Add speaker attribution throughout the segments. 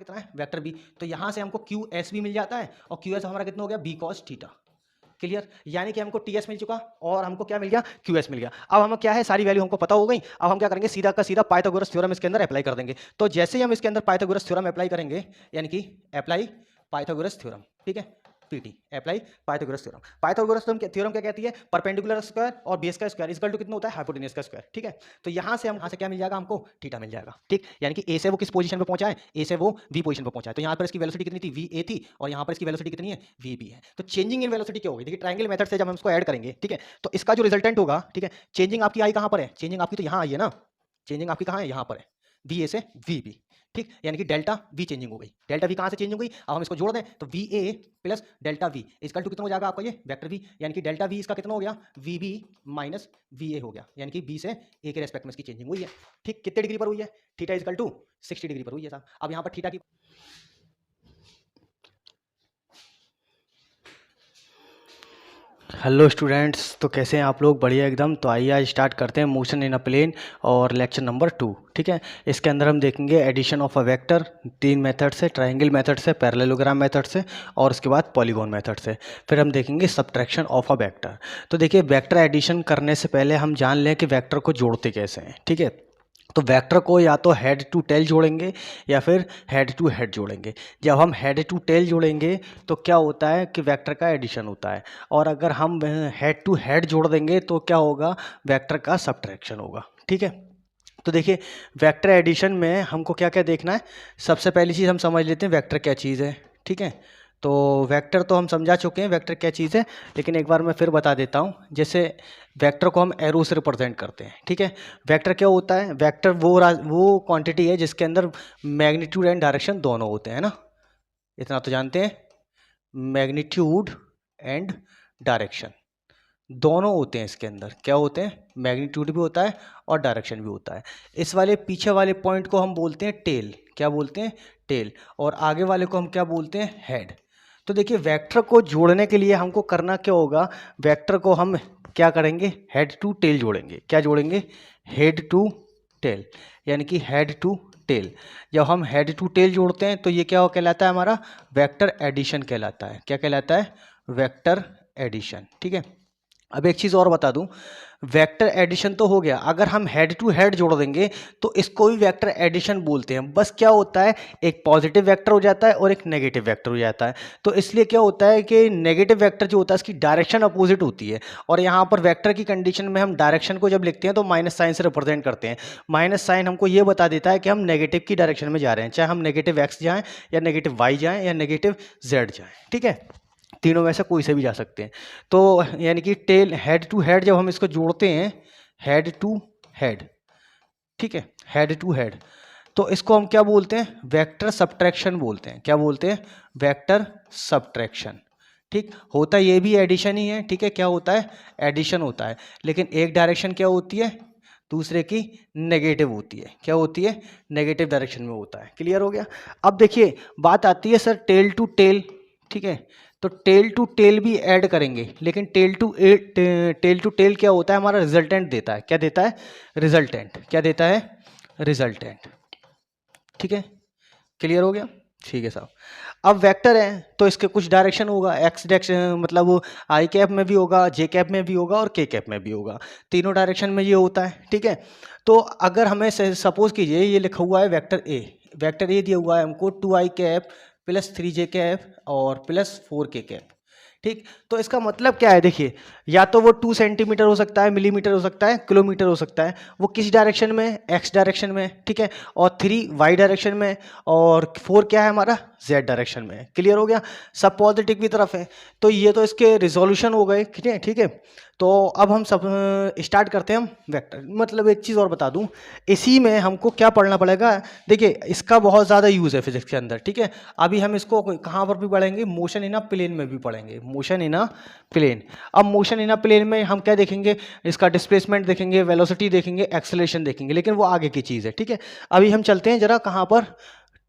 Speaker 1: कितना है vector B, तो यहाँ से हमको क्यू एस भी मिल जाता है और क्यू एस हमारा कितना हो गया बी कॉस थीटा। क्लियर, यानी कि हमको टी एस मिल चुका और हमको क्या मिल गया क्यू एस मिल गया। अब हम क्या है सारी वैल्यू हमको पता हो गई। अब हम क्या करेंगे सीधा का सीधा पाइथागोरस थ्योरम इसके अंदर अप्लाई कर देंगे। तो जैसे ही हम इसके अंदर पाइथागोरस थ्योरम अप्लाई करेंगे, यानी कि अप्लाई पाइथागोरस थ्योरम, ठीक है, PT apply Pythagoras theorem. Pythagoras theorem क्या कहती है, परपेंडिकुलर स्क्वायर और बेस का स्क्वायर इक्वल टू कितना होता है हाइपोटेन्यूज का स्क्वायर। ठीक है, तो यहाँ से हम यहाँ से क्या मिल जाएगा हमको थीटा मिल जाएगा। ठीक, यानी कि ए से वो किस पोजीशन पे पहुंचा है, ए से वो वी पोजीशन पे पहुंचा है। तो यहाँ पर इसकी वेलोसिटी कितनी थी वी ए थी और यहाँ पर इसकी वेलोसिटी कितनी है वी बी है। तो चेंजिंग इन वेलोसिटी क्या होगी, देखिए ट्रायंगल मेथड से जब हम इसको ऐड करेंगे, ठीक है, तो इसका जो रिजल्टेंट होगा, ठीक है, चेंजिंग आपकी आई कहाँ पर है, चेंजिंग आपकी तो यहाँ आई है ना, चेंजिंग आपकी कहाँ है यहाँ पर है वी ए से वी बी। ठीक, यानी कि डेल्टा वी चेंजिंग हो गई। डेल्टा वी कहाँ से चेंज हो गई, अब हम इसको जोड़ दें तो V A plus delta V equal to कितना हो जाएगा आपका ये वेक्टर वी, यानी कि डेल्टा वी इसका कितना हो गया V B minus V A हो गया, यानी कि बी से ए के रेस्पेक्ट में इसकी चेंजिंग हुई है। ठीक, कितने डिग्री पर हुई है, थीटा इक्वल टू 60 डिग्री पर हुई है साहब। अब यहाँ पर थीटा की
Speaker 2: हेलो स्टूडेंट्स, तो कैसे हैं आप लोग, बढ़िया एकदम। तो आइए आज स्टार्ट करते हैं मोशन इन अ प्लेन और लेक्चर नंबर 2। ठीक है, इसके अंदर हम देखेंगे addition of a vector 3 method से, ट्रायंगल मेथड से, पैरेललोग्राम मेथड से और उसके बाद पॉलीगॉन मेथड से। फिर हम देखेंगे सब्ट्रैक्शन ऑफ अ वेक्टर। तो देखिए वेक्टर एडिशन करने से पहले हम जान लें कि वेक्टर को जोड़ते कैसे हैं। ठीक है, तो वेक्टर को या तो हेड टू टेल जोड़ेंगे या फिर हेड टू हेड जोड़ेंगे। जब हम हेड टू टेल जोड़ेंगे तो क्या होता है कि वेक्टर का एडिशन होता है, और अगर हम हेड टू हेड जोड़ देंगे तो क्या होगा, वेक्टर का सब्ट्रैक्शन होगा। ठीक है, तो देखिए वेक्टर एडिशन में हमको क्या क्या देखना है। सबसे पहली चीज़ हम समझ लेते हैं वेक्टर क्या चीज़ है। ठीक है, तो वेक्टर तो हम समझा चुके हैं वेक्टर क्या चीज़ है, लेकिन एक बार मैं फिर बता देता हूँ। जैसे वेक्टर को हम एरो से रिप्रेजेंट करते हैं। ठीक है, वेक्टर क्या होता है, वेक्टर वो क्वांटिटी है जिसके अंदर मैग्नीट्यूड एंड डायरेक्शन दोनों होते हैं ना, इतना तो जानते हैं, मैग्नीट्यूड एंड डायरेक्शन दोनों होते हैं इसके अंदर। क्या होते हैं, मैग्नीट्यूड भी होता है और डायरेक्शन भी होता है। इस वाले पीछे वाले पॉइंट को हम बोलते हैं टेल। क्या बोलते हैं, टेल। और आगे वाले को हम क्या बोलते हैं, हेड। तो देखिए वेक्टर को जोड़ने के लिए हमको करना क्या होगा, वेक्टर को हम क्या करेंगे, हेड टू टेल जोड़ेंगे। क्या जोड़ेंगे, हेड टू टेल, यानी कि हेड टू टेल। जब हम हेड टू टेल जोड़ते हैं तो ये क्या कहलाता है, हमारा वेक्टर एडिशन कहलाता है। क्या कहलाता है, वेक्टर एडिशन। ठीक है, अब एक चीज़ और बता दूं, वेक्टर एडिशन तो हो गया, अगर हम हेड टू हेड जोड़ देंगे तो इसको भी वेक्टर एडिशन बोलते हैं। बस क्या होता है, एक पॉजिटिव वेक्टर हो जाता है और एक नेगेटिव वेक्टर हो जाता है। तो इसलिए क्या होता है कि नेगेटिव वेक्टर जो होता है इसकी डायरेक्शन अपोजिट होती है, और यहाँ पर वेक्टर की कंडीशन में हम डायरेक्शन को जब लिखते हैं तो माइनस साइन से रिप्रेजेंट करते हैं। माइनस साइन हमको ये बता देता है कि हम नेगेटिव की डायरेक्शन में जा रहे हैं, चाहे हम नेगेटिव एक्स जाएँ या नेगेटिव वाई जाएँ या नेगेटिव जेड जाएँ। ठीक है, तीनों में से कोई से भी जा सकते हैं। तो यानी कि टेल हेड टू हेड जब हम इसको जोड़ते हैं, हेड टू हेड, ठीक है, हेड टू हेड, तो इसको हम क्या बोलते हैं, वेक्टर सब्ट्रैक्शन बोलते हैं। क्या बोलते हैं, वेक्टर सब्ट्रैक्शन। ठीक, होता ये भी एडिशन ही है। ठीक है, क्या होता है, एडिशन होता है, लेकिन एक डायरेक्शन क्या होती है, दूसरे की नेगेटिव होती है। क्या होती है, नेगेटिव डायरेक्शन में होता है। क्लियर हो गया। अब देखिए बात आती है सर टेल टू टेल। ठीक है, तो टेल टू टेल भी ऐड करेंगे, लेकिन टेल टू टेल क्या होता है, हमारा रिजल्टेंट देता है। क्या देता है, रिजल्टेंट। क्या देता है, रिजल्टेंट। ठीक है, क्लियर हो गया। ठीक है साहब, अब वेक्टर है तो इसके कुछ डायरेक्शन होगा, एक्स डायरेक्शन मतलब आई कैप में भी होगा, जे कैप में भी होगा और के कैप में भी होगा, तीनों डायरेक्शन में ये होता है। ठीक है, तो अगर हमें सपोज कीजिए ये लिखा हुआ है वेक्टर ए, वेक्टर ए दिया हुआ है हमको 2i cap plus 3j cap और प्लस 4k कैप। ठीक, तो इसका मतलब क्या है, देखिए या तो वो 2 सेंटीमीटर हो सकता है, मिलीमीटर हो सकता है, किलोमीटर हो सकता है। वो किस डायरेक्शन में, एक्स डायरेक्शन में। ठीक है, और 3 वाई डायरेक्शन में और 4 क्या है हमारा, जेड डायरेक्शन में। क्लियर हो गया, सब पॉजिटिव की तरफ है। तो ये तो इसके रिजोल्यूशन हो गए। ठीक है, ठीक है, तो अब हम सब स्टार्ट करते हैं हम वेक्टर। मतलब एक चीज़ और बता दूं, इसी में हमको क्या पढ़ना पड़ेगा, देखिए इसका बहुत ज़्यादा यूज़ है फिजिक्स के अंदर। ठीक है, अभी हम इसको कहाँ पर भी पढ़ेंगे, मोशन इन अ प्लेन में भी पढ़ेंगे, मोशन इन अ प्लेन। अब मोशन इन अ प्लेन में हम क्या देखेंगे, इसका डिस्प्लेसमेंट देखेंगे, वेलोसिटी देखेंगे, एक्सेलरेशन देखेंगे, लेकिन वो आगे की चीज़ है। ठीक है, अभी हम चलते हैं जरा कहाँ पर,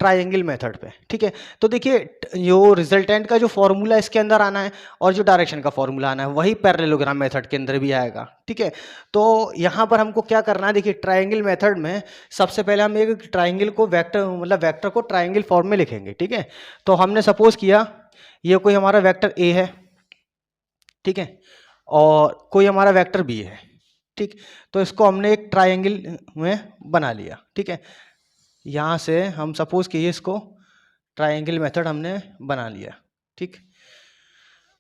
Speaker 1: ट्राइंगल मेथड पे, ठीक है। तो देखिए जो रिजल्टेंट का जो फॉर्मूला इसके अंदर आना है और जो डायरेक्शन का फॉर्मूला आना है वही पैरेललोग्राम मेथड के अंदर भी आएगा, ठीक है। तो यहाँ पर हमको क्या करना है, देखिए ट्राइंगल मेथड में सबसे पहले हम एक ट्राइंगल को वेक्टर मतलब वेक्टर को ट्राइंगल फॉर्म में लिखेंगे, ठीक है। तो हमने सपोज किया ये कोई हमारा वेक्टर ए है, ठीक है, और कोई हमारा वेक्टर बी है, ठीक। तो इसको हमने एक ट्राइंगल में बना लिया, ठीक है। यहाँ से हम सपोज किए इसको ट्राइंगल मेथड हमने बना लिया, ठीक।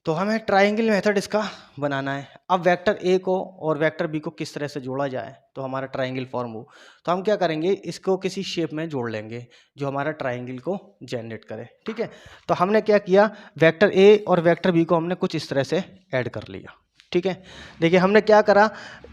Speaker 1: तो हमें ट्राइंगल मेथड इसका बनाना है। अब वेक्टर ए को और वेक्टर बी को किस तरह से जोड़ा जाए तो हमारा ट्राइंगल फॉर्म हो, तो हम क्या करेंगे, इसको किसी शेप में जोड़ लेंगे जो हमारा ट्राइंगल को जनरेट करे, ठीक है। तो हमने क्या किया, वेक्टर ए और वेक्टर बी को हमने कुछ इस तरह से ऐड कर लिया, ठीक है। देखिए हमने क्या करा,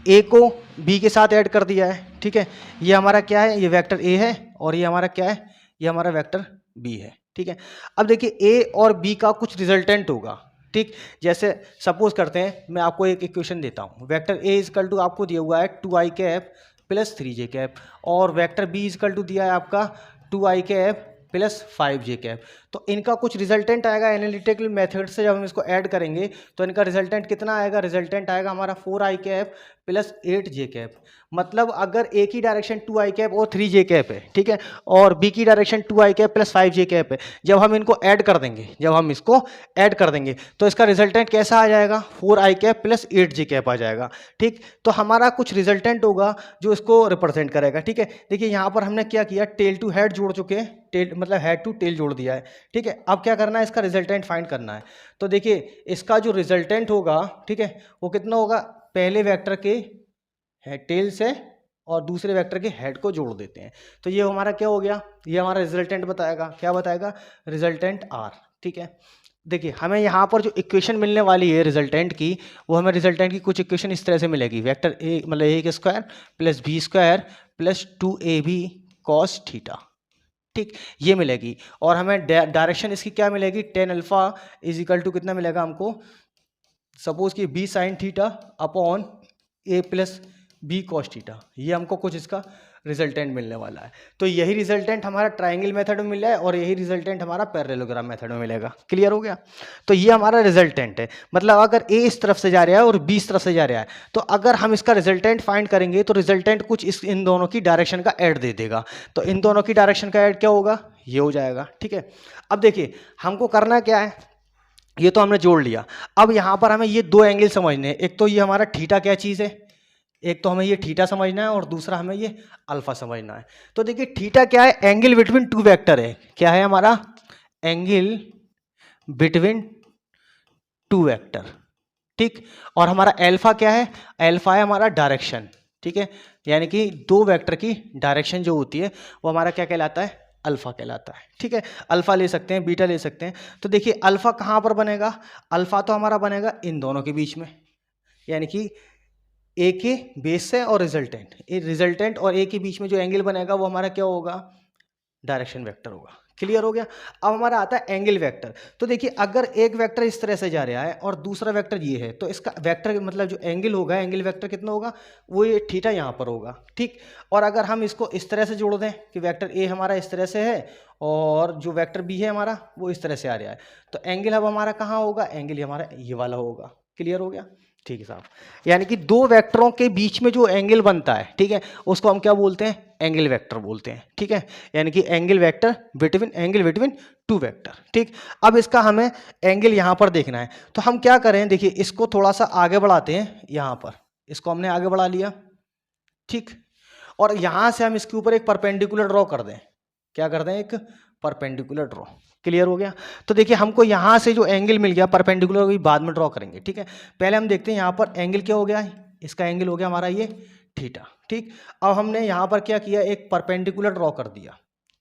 Speaker 1: ए को बी के साथ ऐड कर दिया है, ठीक है। ये हमारा क्या है, ये वेक्टर ए है और ये हमारा क्या है, ये हमारा वेक्टर बी है, ठीक है। अब देखिए ए और बी का कुछ रिजल्टेंट होगा, ठीक। जैसे सपोज करते हैं मैं आपको एक इक्वेशन देता हूँ, वेक्टर ए इजकल टू आपको दिया हुआ है 2i cap plus 3j cap और वेक्टर बी इजकल टू दिया है आपका 2i cap plus 5j cap. तो इनका कुछ रिजल्टेंट आएगा एनालिटिकल मेथड से, जब हम इसको ऐड करेंगे तो इनका रिजल्टेंट कितना आएगा, रिजल्टेंट आएगा हमारा 4i cap plus 8j cap. मतलब अगर ए की डायरेक्शन 2i कैप और 3j कैप है, ठीक है, और बी की direction 2i cap plus 5j cap है, जब हम इनको ऐड कर देंगे, जब हम इसको ऐड कर देंगे तो इसका रिजल्टेंट कैसा आ जाएगा, 4i cap plus 8j cap आ जाएगा, ठीक। तो हमारा कुछ रिजल्टेंट होगा जो इसको रिप्रेजेंट करेगा, ठीक है। देखिए यहाँ पर हमने क्या किया, टेल टू हेड जोड़ चुके हैं, टेल मतलब हेड टू टेल जोड़ दिया है, ठीक है। अब क्या करना है, इसका रिजल्टेंट फाइंड करना है। तो देखिए इसका जो रिजल्टेंट होगा, ठीक है, वो कितना होगा, पहले वेक्टर के टेल से और दूसरे वेक्टर के हेड को जोड़ देते हैं। तो ये हमारा क्या हो गया, ये हमारा रिजल्टेंट बताएगा, क्या बताएगा, रिजल्टेंट आर, ठीक है। देखिए हमें यहाँ पर जो इक्वेशन मिलने वाली है रिजल्टेंट की, वो हमें रिजल्टेंट की कुछ इक्वेशन इस तरह से मिलेगी, वेक्टर ए मतलब ए के square plus B square plus 2ab cos theta, ठीक, ये मिलेगी। और हमें डायरेक्शन इसकी क्या मिलेगी, tan alpha is equal to कितना मिलेगा हमको, सपोज कि B sine theta upon A plus B cos theta, ये हमको कुछ इसका रिजल्टेंट मिलने वाला है। तो यही रिजल्टेंट हमारा ट्राइंगल मेथड में मिला है और यही रिजल्टेंट हमारा पैरेललोग्राम मेथड में मिलेगा। क्लियर हो गया। तो ये हमारा रिजल्टेंट है, मतलब अगर ए इस तरफ से जा रहा है और बी इस तरफ से जा रहा है, तो अगर हम इसका रिजल्टेंट फाइंड करेंगे तो रिजल्टेंट कुछ इन दोनों की डायरेक्शन का ऐड दे देगा। तो इन दोनों की डायरेक्शन का ऐड क्या होगा, ये हो जाएगा, ठीक है। अब देखिए हमको करना क्या है, ये तो हमने जोड़ लिया। अब यहाँ पर हमें ये दो एंगल समझने हैं, एक तो ये हमारा थीटा क्या चीज़ है, एक तो हमें ये थीटा समझना है और दूसरा हमें ये अल्फा समझना है। तो देखिए थीटा क्या है, एंगल बिटवीन टू वेक्टर है, क्या है हमारा, एंगल बिटवीन टू वेक्टर, ठीक। और हमारा अल्फा क्या है, अल्फा है हमारा डायरेक्शन, ठीक है। यानी कि दो वेक्टर की डायरेक्शन जो होती है वो हमारा क्या कहलाता है, अल्फा कहलाता है, ठीक है। अल्फा ले सकते हैं, बीटा ले सकते हैं। तो देखिए अल्फा कहाँ पर बनेगा, अल्फा तो हमारा बनेगा इन दोनों के बीच में, यानी कि ए के बेस से और रिजल्टेंट, रिजल्टेंट और ए के बीच में जो एंगल बनेगा वो हमारा क्या होगा, डायरेक्शन वेक्टर होगा। क्लियर हो गया। अब हमारा आता है एंगल वेक्टर। तो देखिए अगर एक वेक्टर इस तरह से जा रहा है और दूसरा वेक्टर ये है, तो इसका वेक्टर मतलब जो एंगल होगा, एंगल वेक्टर कितना होगा, वो ये थीटा यहाँ पर होगा, ठीक। और अगर हम इसको इस तरह से जोड़ दें कि वेक्टर ए हमारा इस तरह से है और जो वेक्टर बी है हमारा वो इस तरह से आ रहा है, तो एंगल अब हमारा कहाँ होगा, एंगल हमारा ये वाला होगा। क्लियर हो गया, ठीक है साहब। यानी कि दो वेक्टरों के बीच में जो एंगल बनता है, ठीक है, उसको हम क्या बोलते हैं, एंगल वेक्टर बोलते हैं, ठीक है। यानी कि एंगल बिटवीन टू वेक्टर, ठीक। अब इसका हमें एंगल यहाँ पर देखना है, तो हम क्या करें, देखिए इसको थोड़ा सा आगे बढ़ाते हैं, यहाँ पर इसको हमने आगे बढ़ा लिया, ठीक। और यहाँ से हम इसके ऊपर एक परपेंडिकुलर ड्रॉ कर दें, क्या कर दें, एक परपेंडिकुलर ड्रॉ। क्लियर हो गया। तो देखिए हमको यहाँ से जो एंगल मिल गया परपेंडिकुलर, वही बाद में ड्रॉ करेंगे, ठीक है। पहले हम देखते हैं यहाँ पर एंगल क्या हो गया, इसका एंगल हो गया हमारा ये थीटा, ठीक। अब हमने यहाँ पर क्या किया, एक परपेंडिकुलर ड्रॉ कर दिया।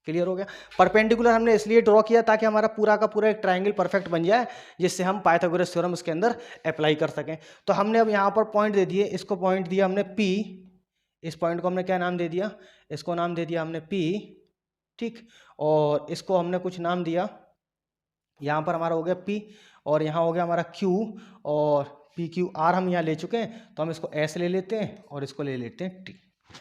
Speaker 1: क्लियर हो गया। परपेंडिकुलर हमने इसलिए ड्रॉ किया ताकि हमारा पूरा का पूरा एक ट्राइंगल परफेक्ट बन जाए, जिससे हम पाइथागोरस थ्योरम उसके अंदर अप्लाई कर सकें। तो हमने अब यहाँ पर पॉइंट दे दिए, इसको पॉइंट दिया हमने P, इस पॉइंट को हमने क्या नाम दे दिया, इसको नाम दे दिया हमने P, ठीक। और इसको हमने कुछ नाम दिया, यहाँ पर हमारा हो गया P और यहाँ हो गया हमारा Q, और PQR हम यहाँ ले चुके हैं, तो हम इसको S ले लेते हैं और इसको ले लेते हैं T।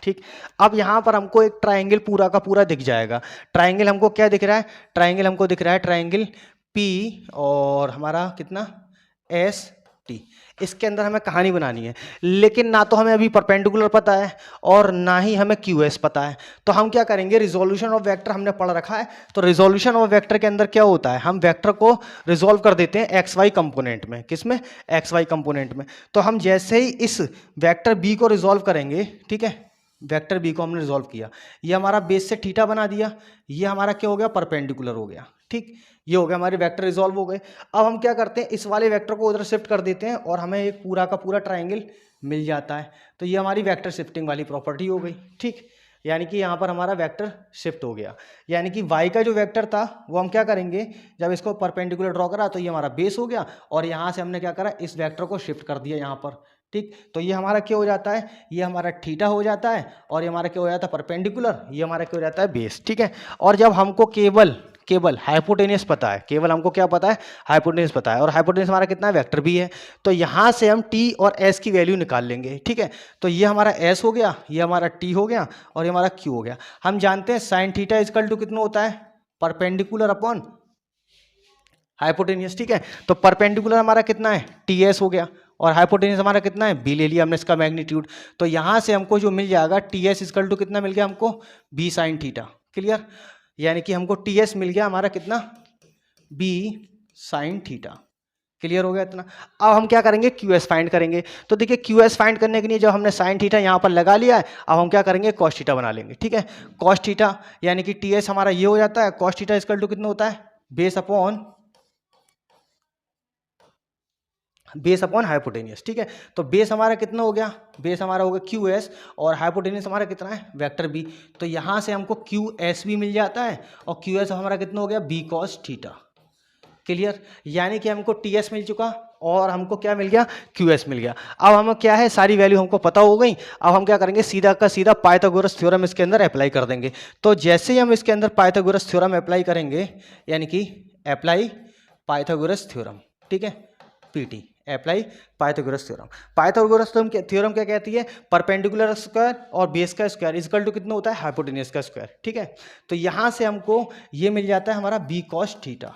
Speaker 1: ठीक, अब यहाँ पर हमको एक ट्राइंगल पूरा का पूरा दिख जाएगा। ट्राइंगल हमको क्या दिख रहा है? ट्राइंगल हमको दिख रहा है ट्राइंगल पी और हमारा कितना एस टी। इसके अंदर हमें कहानी बनानी है, लेकिन ना तो हमें अभी परपेंडिकुलर पता है और ना ही हमें क्यू एस पता है। तो हम क्या करेंगे, रिजोल्यूशन ऑफ वेक्टर हमने पढ़ रखा है, तो रिजोल्यूशन ऑफ वेक्टर के अंदर क्या होता है, हम वेक्टर को रिजोल्व कर देते हैं एक्स वाई कंपोनेंट में। किस में? एक्स वाई कंपोनेंट में। तो हम जैसे ही इस वेक्टर बी को रिजोल्व करेंगे, ठीक है, वेक्टर बी को हमने रिजोल्व किया, ये हमारा बेस से थीटा बना दिया, ये हमारा क्या हो गया, परपेंडिकुलर हो गया। ठीक, ये हो गया, हमारे वेक्टर रिजोल्व हो गए। अब हम क्या करते हैं, इस वाले वेक्टर को उधर शिफ्ट कर देते हैं और हमें एक पूरा का पूरा ट्राइंगल मिल जाता है। तो ये हमारी वेक्टर शिफ्टिंग वाली प्रॉपर्टी हो गई। ठीक, यानी कि यहाँ पर हमारा वेक्टर शिफ्ट हो गया, यानी कि y का जो वेक्टर था वो हम क्या करेंगे, जब इसको परपेंडिकुलर ड्रॉ करा तो ये हमारा बेस हो गया और यहाँ से हमने क्या करा, इस वेक्टर को शिफ्ट कर दिया यहाँ पर। ठीक, तो ये हमारा क्या हो जाता है, ये हमारा थीटा हो जाता है और ये हमारा क्या हो जाता है, परपेंडिकुलर, ये हमारा क्या हो जाता है, बेस। ठीक है, और जब हमको केवल हाइपोटेनियस पता है, केवल हमको क्या पता है, हाइपोटेनियस पता है, और हाइपोटेनियस हमारा कितना है, वेक्टर भी है, तो यहाँ से हम t और s की वैल्यू निकाल लेंगे। ठीक है, तो ये हमारा s हो गया, ये हमारा t हो गया और ये हमारा q हो गया। हम जानते हैं साइन थीटा इजकल टू कितना होता है, परपेंडिकुलर अपॉन हाइपोटेनियस। ठीक है, तो परपेंडिकुलर हमारा कितना है, ts हो गया और हाइपोटेनियस हमारा कितना है, b ले लिया हमने इसका मैग्नीट्यूड। तो यहाँ से हमको जो मिल जाएगा, ts इजकल टू कितना मिल गया हमको, b साइन थीटा। क्लियर, यानी कि हमको ts मिल गया हमारा कितना, b साइन थीटा। क्लियर हो गया इतना। अब हम क्या करेंगे, QS फाइंड करेंगे। तो देखिए QS फाइंड करने के लिए जब हमने साइन थीटा यहाँ पर लगा लिया है, अब हम क्या करेंगे, कॉस थीटा बना लेंगे। ठीक है, कॉस थीटा यानी कि TS हमारा ये हो जाता है, कॉस थीटा इक्वल टू कितना होता है, बेस अपॉन हाइपोटेनियस। ठीक है, तो बेस हमारा कितना हो गया, बेस हमारा हो गया QS और हाइपोटेनियस हमारा कितना है, वेक्टर B। तो यहाँ से हमको QS भी मिल जाता है और QS हमारा कितना हो गया, B cos थीटा। क्लियर, यानी कि हमको TS मिल चुका और हमको क्या मिल गया, QS मिल गया। अब हम क्या है, सारी वैल्यू हमको पता हो गई। अब हम क्या करेंगे, सीधा का सीधा पाइथागोरस थ्योरम इसके अंदर अप्लाई कर देंगे। तो जैसे ही हम इसके अंदर पाइथागोरस थ्योरम अप्लाई करेंगे, यानी कि अप्लाई पाइथागोरस थ्योरम, ठीक है, PT apply Pythagoras theorem. Pythagoras theorem क्या कहती है, परपेंडिकुलर स्क्वायर और बेस का स्क्वायर इक्वल टू कितना होता है, हाइपोटेनियस का स्क्वायर। ठीक है, तो यहाँ से हमको ये मिल जाता है हमारा B cos थीटा।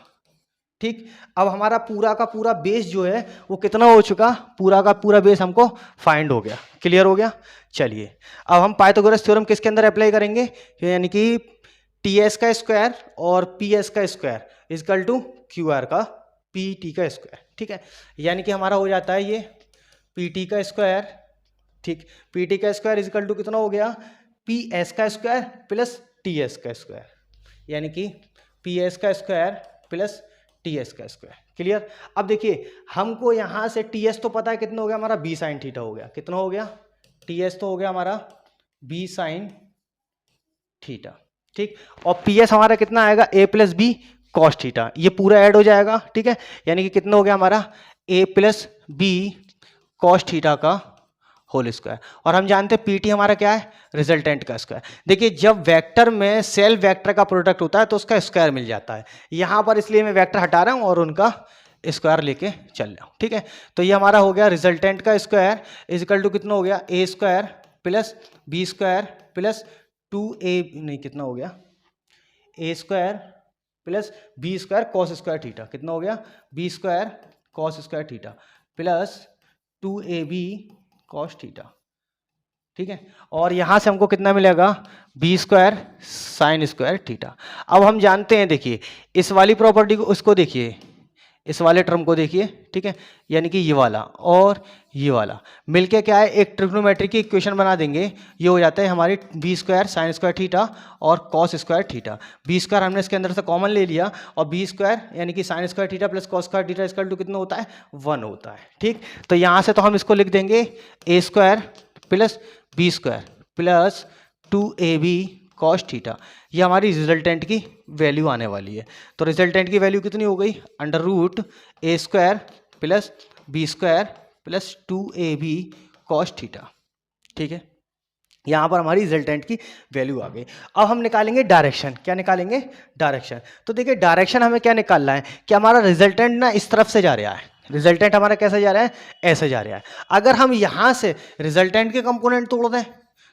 Speaker 1: ठीक, अब हमारा पूरा का पूरा बेस जो है वो कितना हो चुका, पूरा का पूरा बेस हमको फाइंड हो गया। क्लियर हो गया। चलिए अब हम पाइथागोरस थ्योरम किसके अंदर अप्लाई करेंगे, यानी कि TS का स्क्वायर और PS का स्क्वायर इक्वल टू QR का PT का स्क्वायर। ठीक है, यानी कि हमारा हो जाता है ये PT का स्क्वायर। ठीक, PT का स्क्वायर इक्वल टू कितना हो गया, PS का स्क्वायर प्लस TS का स्क्वायर, यानी कि PS का स्क्वायर प्लस TS का स्क्वायर। क्लियर। अब देखिए हमको यहाँ से TS तो पता है कितना हो गया हमारा, B साइन थीटा हो गया। कितना हो गया, TS तो हो गया हमारा B साइन थीटा। ठीक, और PS हमारा कितना आएगा, A plus B cos theta. ये पूरा ऐड हो जाएगा। ठीक है, यानी कि कितना हो गया हमारा, A plus B cos theta का होल स्क्वायर। और हम जानते हैं PT हमारा क्या है, रिजल्टेंट का स्क्वायर। देखिए जब वेक्टर में सेल्फ वेक्टर का प्रोडक्ट होता है तो उसका स्क्वायर मिल जाता है। यहाँ पर इसलिए मैं वेक्टर हटा रहा हूँ और उनका स्क्वायर लेके चल रहा हूँ। ठीक है, तो ये हमारा हो गया रिजल्टेंट का स्क्वायर इज इक्वल टू कितना हो गया, A square plus B square plus 2A, नहीं कितना हो गया, A square plus B square cos square theta. कितना हो गया, B square cos square theta plus 2AB cos theta. ठीक है, और यहाँ से हमको कितना मिलेगा, B square sine square theta. अब हम जानते हैं, देखिए इस वाली प्रॉपर्टी को, उसको देखिए, इस वाले टर्म को देखिए। ठीक है, यानी कि ये वाला और ये वाला मिलके क्या है, एक ट्रिग्नोमेट्री की इक्वेशन बना देंगे। ये हो जाता है हमारी B square sine square theta और cos square theta. B square हमने इसके अंदर से कॉमन ले लिया और B स्क्वायर यानी कि sine square theta plus cos square theta equal to कितना होता है, 1 होता है। ठीक, तो यहाँ से तो हम इसको लिख देंगे A square plus B square plus 2AB cos theta. ये हमारी रिजल्टेंट की वैल्यू आने वाली है। तो रिजल्टेंट की वैल्यू कितनी हो गई, under root A square plus B square plus 2AB cos theta. ठीक है, यहाँ पर हमारी रिजल्टेंट की वैल्यू आ गई। अब हम निकालेंगे डायरेक्शन। क्या निकालेंगे, डायरेक्शन। तो देखिए डायरेक्शन हमें क्या निकालना है कि हमारा रिजल्टेंट ना इस तरफ से जा रहा है, रिजल्टेंट हमारा कैसे जा रहा है, ऐसे जा रहा है। अगर हम यहाँ से रिजल्टेंट के कंपोनेंट तोड़ दें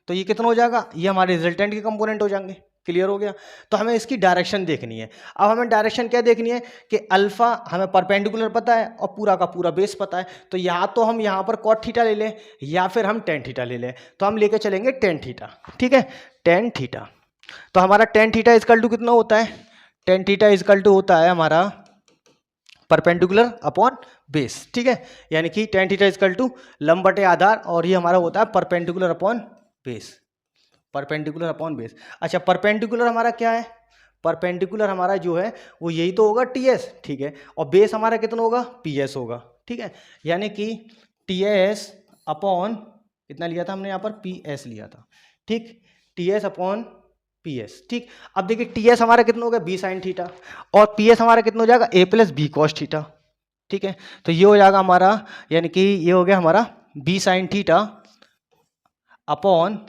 Speaker 1: तो ये कितना हो जाएगा, ये हमारे रिजल्टेंट के कंपोनेंट हो जाएंगे। क्लियर हो गया। तो हमें इसकी डायरेक्शन देखनी है। अब हमें डायरेक्शन क्या देखनी है कि अल्फा हमें परपेंडिकुलर पता है और पूरा का पूरा बेस पता है, तो या तो हम यहाँ पर कॉट थीटा ले लें या फिर हम टेन थीटा ले लें। तो हम लेके चलेंगे टेन थीटा, ठीक है, टेन थीटा। तो हमारा टेन थीटा इजकल टू कितना होता है, टेन थीटा इजकल टू होता है हमारा परपेंडिकुलर अपॉन बेस, ठीक है, यानी कि टेन थीटा इजकल टू लंब बटे आधार, और ये हमारा होता है perpendicular upon base, perpendicular upon base. अच्छा, परपेंडिकुलर हमारा क्या है, परपेंडिकुलर हमारा जो है वो यही तो होगा टीएस, ठीक है, और बेस हमारा कितना होगा, पीएस होगा, ठीक है, यानी कि टीएस अपॉन कितना लिया था हमने यहाँ पर, पीएस लिया था, ठीक, टीएस अपॉन पीएस, ठीक। अब देखिए टीएस हमारा कितना हो गया, बी साइन थीटा, और पीएस हमारा कितना हो जाएगा, ए प्लस बी कॉस थीटा, ठीक है। तो ये हो जाएगा हमारा, यानी कि ये हो गया हमारा B sine theta upon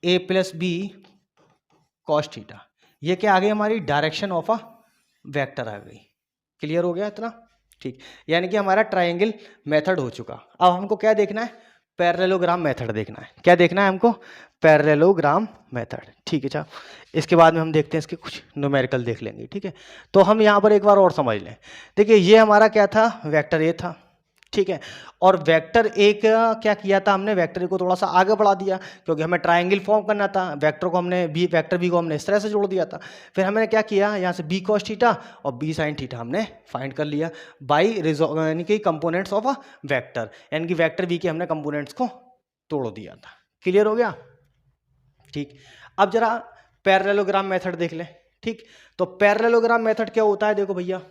Speaker 1: A plus B cos theta. ये क्या आ गई, हमारी डायरेक्शन ऑफ अ वेक्टर आ गई। क्लियर हो गया इतना, ठीक, यानी कि हमारा ट्रायंगल मेथड हो चुका। अब हमको क्या देखना है, पैरेललोग्राम मेथड देखना है। क्या देखना है हमको, पैरेललोग्राम मेथड, ठीक है। अच्छा, इसके बाद में हम देखते हैं इसके कुछ न्यूमेरिकल देख लेंगे, ठीक है। तो हम यहाँ पर एक बार और समझ लें। देखिए ये हमारा क्या था, वेक्टर ए था, ठीक है, और वेक्टर ए का क्या किया था हमने, वेक्टर ए को थोड़ा सा आगे बढ़ा दिया क्योंकि हमें ट्रायंगल फॉर्म करना था। वेक्टर को हमने बी, वेक्टर बी को हमने इस तरह से जोड़ दिया था। फिर हमने क्या किया, यहाँ से बी कॉस थीटा और बी साइन थीटा हमने फाइंड कर लिया बाई यानी कि कंपोनेंट्स ऑफ अ वेक्टर, यानी कि वेक्टर बी के हमने कंपोनेंट्स को तोड़ दिया था। क्लियर हो गया, ठीक। अब जरा पैरेललोग्राम मेथड देख लें, ठीक। तो पैरेललोग्राम मेथड क्या होता है, देखो भैया,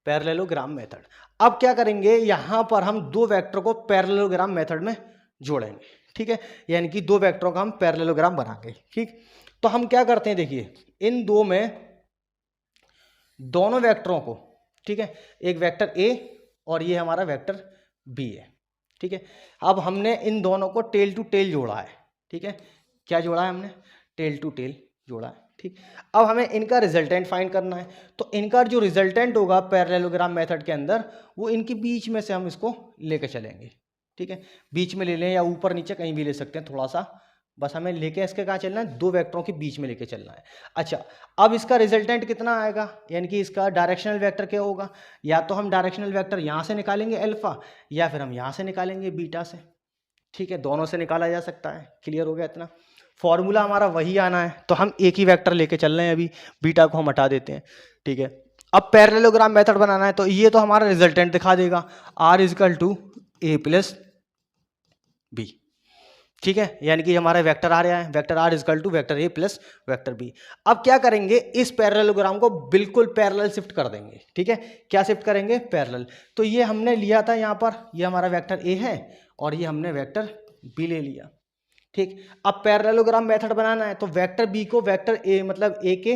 Speaker 1: पैरेललोग्राम मेथड। अब क्या करेंगे, यहां पर हम दो वेक्टर को पैरेललोग्राम मेथड में जोड़ेंगे, ठीक है, यानी कि दो वेक्टरों का हम पैरेललोग्राम बनाएंगे, ठीक। तो हम क्या करते हैं, देखिए इन दो में दोनों वेक्टरों को, ठीक है, एक वेक्टर ए और ये हमारा वेक्टर बी है, ठीक है। अब हमने इन दोनों को टेल टू टेल जोड़ा है, ठीक है, क्या जोड़ा है हमने, टेल टू टेल जोड़ा है, ठीक। अब हमें इनका रिजल्टेंट फाइंड करना है। तो इनका जो रिजल्टेंट होगा पैरेललोग्राम मेथड के अंदर, वो इनके बीच में से हम इसको लेके चलेंगे, ठीक है, बीच में ले लें या ऊपर नीचे कहीं भी ले सकते हैं, थोड़ा सा बस हमें लेके इसके कहाँ चलना है, दो वेक्टरों के बीच में लेके चलना है। अच्छा, अब इसका रिजल्टेंट कितना आएगा, यानी कि इसका डायरेक्शनल वेक्टर क्या होगा, या तो हम डायरेक्शनल वेक्टर यहाँ से निकालेंगे अल्फा, या फिर हम यहाँ से निकालेंगे बीटा से, ठीक है, दोनों से निकाला जा सकता है। क्लियर हो गया इतना, फॉर्मूला हमारा वही आना है। तो हम एक ही वेक्टर लेके चल रहे हैं, अभी बीटा को हम हटा देते हैं, ठीक है। अब पैरेललोग्राम मेथड बनाना है, तो ये तो हमारा रिजल्टेंट दिखा देगा, R is equal to A plus B, ठीक है, यानी कि हमारा वेक्टर आ रहा है, vector R is equal to vector A plus vector B. अब क्या करेंगे, इस पैरेललोग्राम को बिल्कुल पैरेलल शिफ्ट कर देंगे, ठीक है, क्या शिफ्ट करेंगे, पैरेलल। तो ये हमने लिया था यहाँ पर, ये हमारा वेक्टर ए है और ये हमने वेक्टर बी ले लिया, ठीक। अब पैरेललोग्राम मेथड बनाना है, तो वेक्टर बी को वेक्टर ए मतलब ए के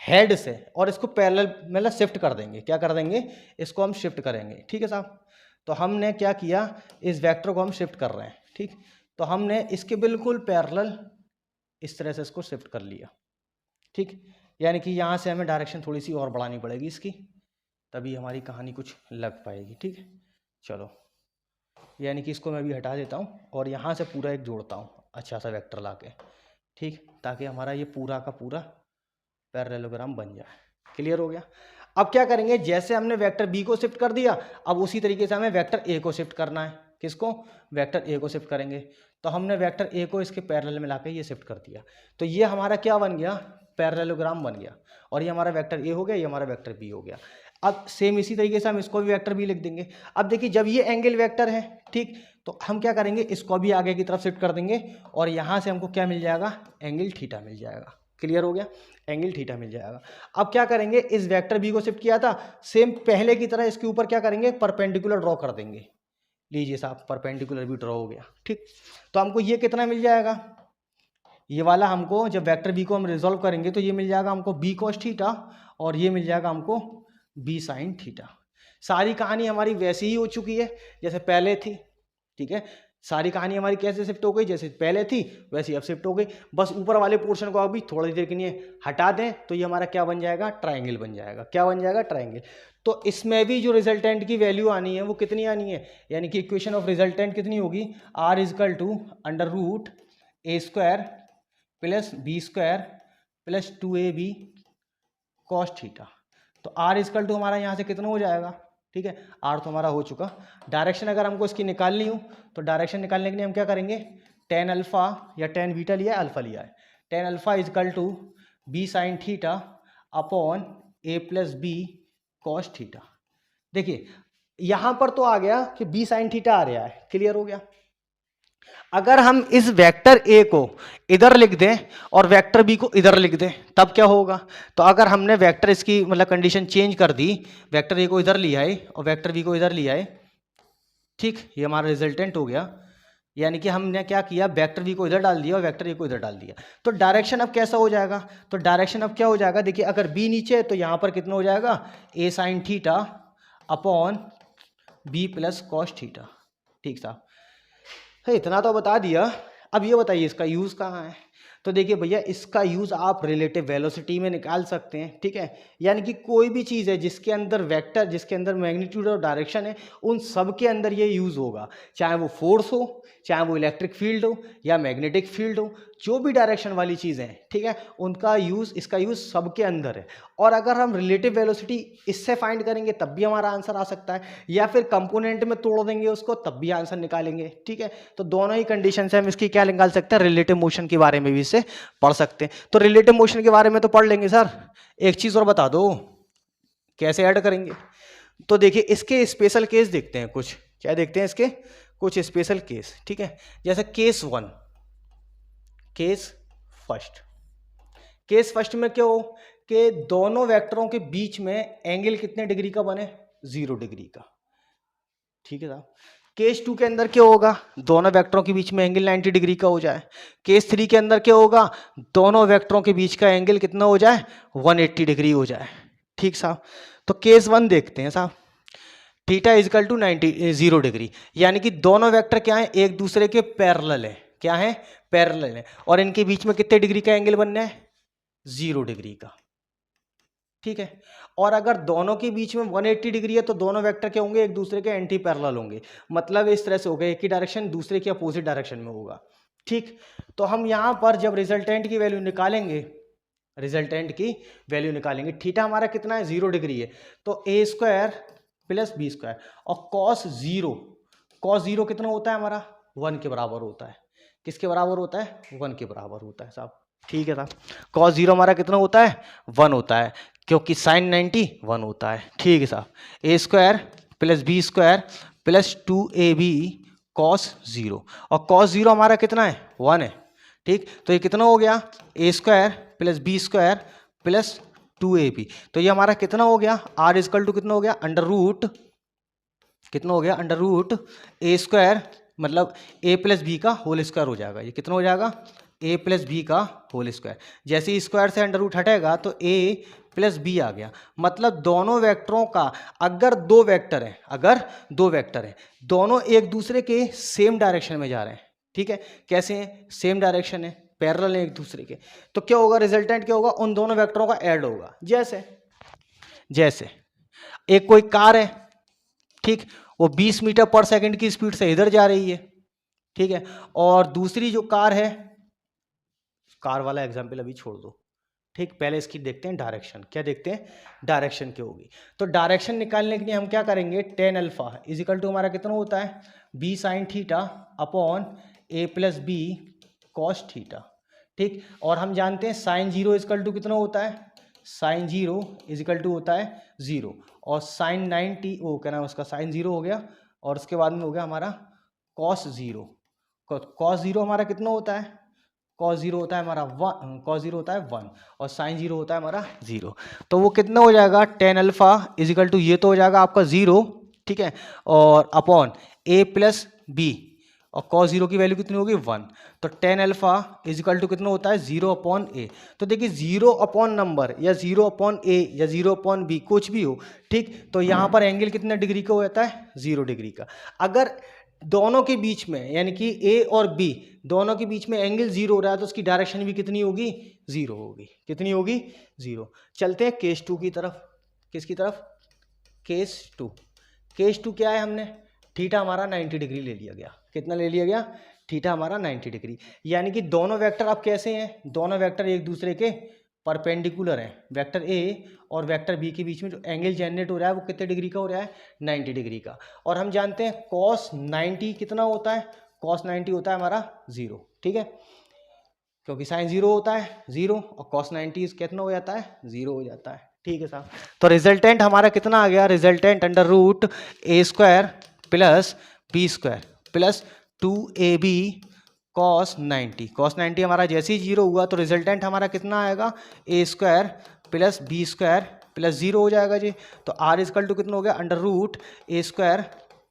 Speaker 1: हेड से और इसको पैरेलल मतलब शिफ्ट कर देंगे। क्या कर देंगे, इसको हम शिफ्ट करेंगे, ठीक है साहब। तो हमने क्या किया, इस वेक्टर को हम शिफ्ट कर रहे हैं, ठीक। तो हमने इसके बिल्कुल पैरेलल इस तरह से इसको शिफ्ट कर लिया, ठीक, यानी कि यहाँ से हमें डायरेक्शन थोड़ी सी और बढ़ानी पड़ेगी इसकी, तभी हमारी कहानी कुछ लग पाएगी, ठीक है। चलो, यानी कि इसको मैं अभी हटा देता हूँ और यहाँ से पूरा एक जोड़ता हूँ अच्छा सा वेक्टर लाके, ठीक, ताकि हमारा ये पूरा का पूरा पैरेललोग्राम बन जाए। क्लियर हो गया। अब क्या करेंगे, जैसे हमने वेक्टर बी को शिफ्ट कर दिया, अब उसी तरीके से हमें वेक्टर ए को शिफ्ट करना है। किसको, वेक्टर ए को शिफ्ट करेंगे। तो हमने वेक्टर ए को इसके पैरेलल में लाके ये शिफ्ट कर दिया, तो ये हमारा क्या बन गया, पैरेललोग्राम बन गया, और ये हमारा वेक्टर ए हो गया, ये हमारा वेक्टर बी हो गया। अब सेम इसी तरीके से हम इसको भी वेक्टर बी लिख देंगे। अब देखिए जब ये एंगल वेक्टर है, ठीक, तो हम क्या करेंगे, इसको भी आगे की तरफ शिफ्ट कर देंगे और यहाँ से हमको क्या मिल जाएगा, एंगल थीटा मिल जाएगा। क्लियर हो गया, एंगल थीटा मिल जाएगा। अब क्या करेंगे, इस वेक्टर बी को शिफ्ट किया था, सेम पहले की तरह इसके ऊपर क्या करेंगे, परपेंडिकुलर ड्रॉ कर देंगे। लीजिए साहब, परपेंडिकुलर भी ड्रॉ हो गया, ठीक। तो हमको ये कितना मिल जाएगा, ये वाला हमको जब वेक्टर बी को हम रिजॉल्व करेंगे तो ये मिल जाएगा हमको बी कॉस थीटा और ये मिल जाएगा हमको बी साइन थीटा। सारी कहानी हमारी वैसी ही हो चुकी है जैसे पहले थी, ठीक है। सारी कहानी हमारी कैसे शिफ्ट हो गई, जैसे पहले थी वैसी अब शिफ्ट हो गई। बस ऊपर वाले पोर्शन को अभी थोड़ी देर के लिए हटा दें तो ये हमारा क्या बन जाएगा, ट्रायंगल बन जाएगा। क्या बन जाएगा, ट्रायंगल। तो इसमें भी जो रिजल्टेंट की वैल्यू आनी है वो कितनी आनी है, यानी कि इक्वेशन ऑफ रिजल्टेंट कितनी होगी, R is equal to under root A square plus B square plus 2ab cos theta. तो आर इजकल टू हमारा यहाँ से कितना हो जाएगा, ठीक है, आर तो हमारा हो चुका। डायरेक्शन अगर हमको इसकी निकालनी हो तो डायरेक्शन निकालने के लिए हम क्या करेंगे, टेन अल्फा या टेन बीटा लिया है, अल्फा लिया है, tan alpha is equal to B sine theta upon A plus B cos theta. देखिए यहां पर तो आ गया कि बी साइन थीटा आ रहा है, क्लियर हो गया। अगर हम इस वेक्टर ए को इधर लिख दें और वेक्टर बी को इधर लिख दें तब क्या होगा, तो अगर हमने वेक्टर इसकी मतलब कंडीशन चेंज कर दी, वेक्टर ए को इधर लिया है और वेक्टर बी को इधर लिया है, ठीक, ये हमारा रिजल्टेंट हो गया। यानी कि हमने क्या किया, वेक्टर बी को इधर डाल दिया और वेक्टर ए को इधर डाल दिया। तो डायरेक्शन अब कैसा हो जाएगा, तो डायरेक्शन अब क्या हो जाएगा, देखिए अगर बी नीचे है तो यहाँ पर कितना हो जाएगा, A sine theta upon B plus cos theta. ठीक साहब, इतना तो बता दिया। अब ये बताइए इसका यूज़ कहाँ है। तो देखिए भैया इसका यूज़ आप रिलेटिव वेलोसिटी में निकाल सकते हैं, ठीक है। यानी कि कोई भी चीज़ है जिसके अंदर वेक्टर, जिसके अंदर मैग्नीट्यूड और डायरेक्शन है, उन सब के अंदर ये यूज़ होगा, चाहे वो फोर्स हो, चाहे वो इलेक्ट्रिक फील्ड हो या मैग्नेटिक फील्ड हो, जो भी डायरेक्शन वाली चीज़ें हैं, ठीक है, उनका यूज़, इसका यूज़ सबके अंदर है। और अगर हम रिलेटिव वेलोसिटी इससे फाइंड करेंगे तब भी हमारा आंसर आ सकता है, या फिर कंपोनेंट में तोड़ देंगे उसको तब भी आंसर निकालेंगे, ठीक है। तो दोनों ही कंडीशन से हम इसकी क्या निकाल सकते हैं, रिलेटिव मोशन के बारे में भी इससे पढ़ सकते हैं। तो रिलेटिव मोशन के बारे में तो पढ़ लेंगे सर, एक चीज़ और बता दो कैसे ऐड करेंगे। तो देखिए इसके स्पेशल केस देखते हैं कुछ, क्या देखते हैं इसके कुछ स्पेशल केस, ठीक है। जैसे case one, case first. Case first में क्या हो कि दोनों वेक्टरों के बीच में एंगल कितने डिग्री का बने, 0 डिग्री का, ठीक है साहब। केस टू के अंदर क्या होगा, दोनों वेक्टरों के बीच में एंगल 90 डिग्री का हो जाए। केस थ्री के अंदर क्या होगा, दोनों वेक्टरों के बीच का एंगल कितना हो जाए, 180 डिग्री हो जाए, ठीक साहब। तो केस वन देखते हैं साहब, थीटा इजकल टू 0 डिग्री, यानी कि दोनों वेक्टर क्या है, एक दूसरे के पैरेलल है, क्या है, पैरेलल है, और इनके बीच में कितने डिग्री का एंगल बनना है, 0 डिग्री का, ठीक है। और अगर दोनों के बीच में 180 डिग्री है तो दोनों वेक्टर क्या होंगे, एक दूसरे के एंटी पैरेलल होंगे, मतलब इस तरह से होगा, एक की डायरेक्शन दूसरे के अपोजिट डायरेक्शन में होगा, ठीक। तो हम यहां पर जब रिजल्टेंट की वैल्यू निकालेंगे, रिजल्टेंट की वैल्यू निकालेंगे, थीटा हमारा कितना है, 0 डिग्री है, तो ए स्क्वायर प्लस बी स्क्वायर, और कॉस जीरो कितना होता है हमारा, 1 के बराबर होता है। किसके बराबर होता है, 1 के बराबर होता है साहब, ठीक है साहब। कॉस जीरो हमारा कितना होता है, 1 होता है, क्योंकि साइन 90 1 होता है, ठीक है साहब। A square plus B square plus 2ab cos zero, और कॉस जीरो हमारा कितना है, 1 है, ठीक। तो ये कितना हो गया, A square plus B square plus 2ab, तो ये हमारा कितना हो गया, आर इजकल टू कितना हो गया, अंडर रूट, कितना हो गया, अंडर रूट ए स्क्वायर, मतलब ए प्लस बी का होल स्क्वायर हो जाएगा, ये कितना हो जाएगा, ए प्लस बी का होल स्क्वायर। जैसे ही स्क्वायर से अंडर रूट हटेगा तो ए प्लस बी आ गया, मतलब दोनों वेक्टरों का, अगर दो वेक्टर हैं, अगर दो वेक्टर हैं, दोनों एक दूसरे के सेम डायरेक्शन में जा रहे हैं, ठीक है, कैसे हैं, सेम डायरेक्शन है, पैरेलल है एक दूसरे के, तो क्या होगा, रिजल्टेंट क्या होगा, उन दोनों वेक्टरों का ऐड होगा। जैसे एक कोई कार है, ठीक, वो 20 मीटर पर सेकंड की स्पीड से इधर जा रही है, ठीक है, और दूसरी जो कार है, कार वाला एग्जाम्पल अभी छोड़ दो, ठीक, पहले इसकी देखते हैं डायरेक्शन, क्या देखते हैं, डायरेक्शन क्या होगी। तो डायरेक्शन निकालने के लिए हम क्या करेंगे, टेन अल्फा इजिकल टू हमारा कितना होता है, B sine theta upon A plus B cos theta, ठीक। और हम जानते हैं साइन जीरो इजिकल टू कितना होता है, साइन जीरो इजिकल टू होता है 0, और साइन 90 वो क्या नाम उसका, साइन जीरो हो गया, और उसके बाद में हो गया हमारा कॉस जीरो। कॉस जीरो हमारा कितना होता है, कॉस जीरो होता है हमारा 1, कॉस जीरो होता है 1, और साइन जीरो होता है हमारा 0। तो वो कितना हो जाएगा, टेन अल्फा इजिकल टू, ये तो हो जाएगा आपका 0, ठीक है, और अपॉन ए प्लस बी, और कॉस जीरो की वैल्यू कितनी होगी 1, तो टेन अल्फा इजिकल टू कितना होता है 0 अपॉन ए। तो देखिए 0 अपॉन नंबर या 0 अपॉन ए या 0 अपॉन बी कुछ भी हो, ठीक, तो यहाँ पर एंगल कितने डिग्री का हो जाता है, 0 डिग्री का। अगर दोनों के बीच में, यानी कि ए और बी दोनों के बीच में एंगल 0 हो रहा है तो उसकी डायरेक्शन भी कितनी होगी, 0 होगी, कितनी होगी, 0। चलते हैं केस टू की तरफ, किसकी तरफ, केस टू। केस टू क्या है, हमने थीटा हमारा 90 डिग्री ले लिया गया, कितना ले लिया गया, थीटा हमारा 90 डिग्री। यानी कि दोनों वेक्टर अब कैसे हैं, दोनों वेक्टर एक दूसरे के परपेंडिकुलर हैं। वेक्टर ए और वेक्टर बी के बीच में जो एंगल जनरेट हो रहा है वो कितने डिग्री का हो रहा है, 90 डिग्री का। और हम जानते हैं cos 90 कितना होता है, cos 90 होता है हमारा 0, ठीक है, क्योंकि साइन 0 होता है 0 और cos 90 कितना हो जाता है, 0 हो जाता है, ठीक है साहब। तो रिजल्टेंट हमारा कितना आ गया, resultant under root A square plus B square plus 2ab cos 90 हमारा जैसे ही 0 हुआ तो रिजल्टेंट हमारा कितना आएगा, A square plus B square plus 0 हो जाएगा जी। तो आर इजकल टू कितना हो गया, under root A square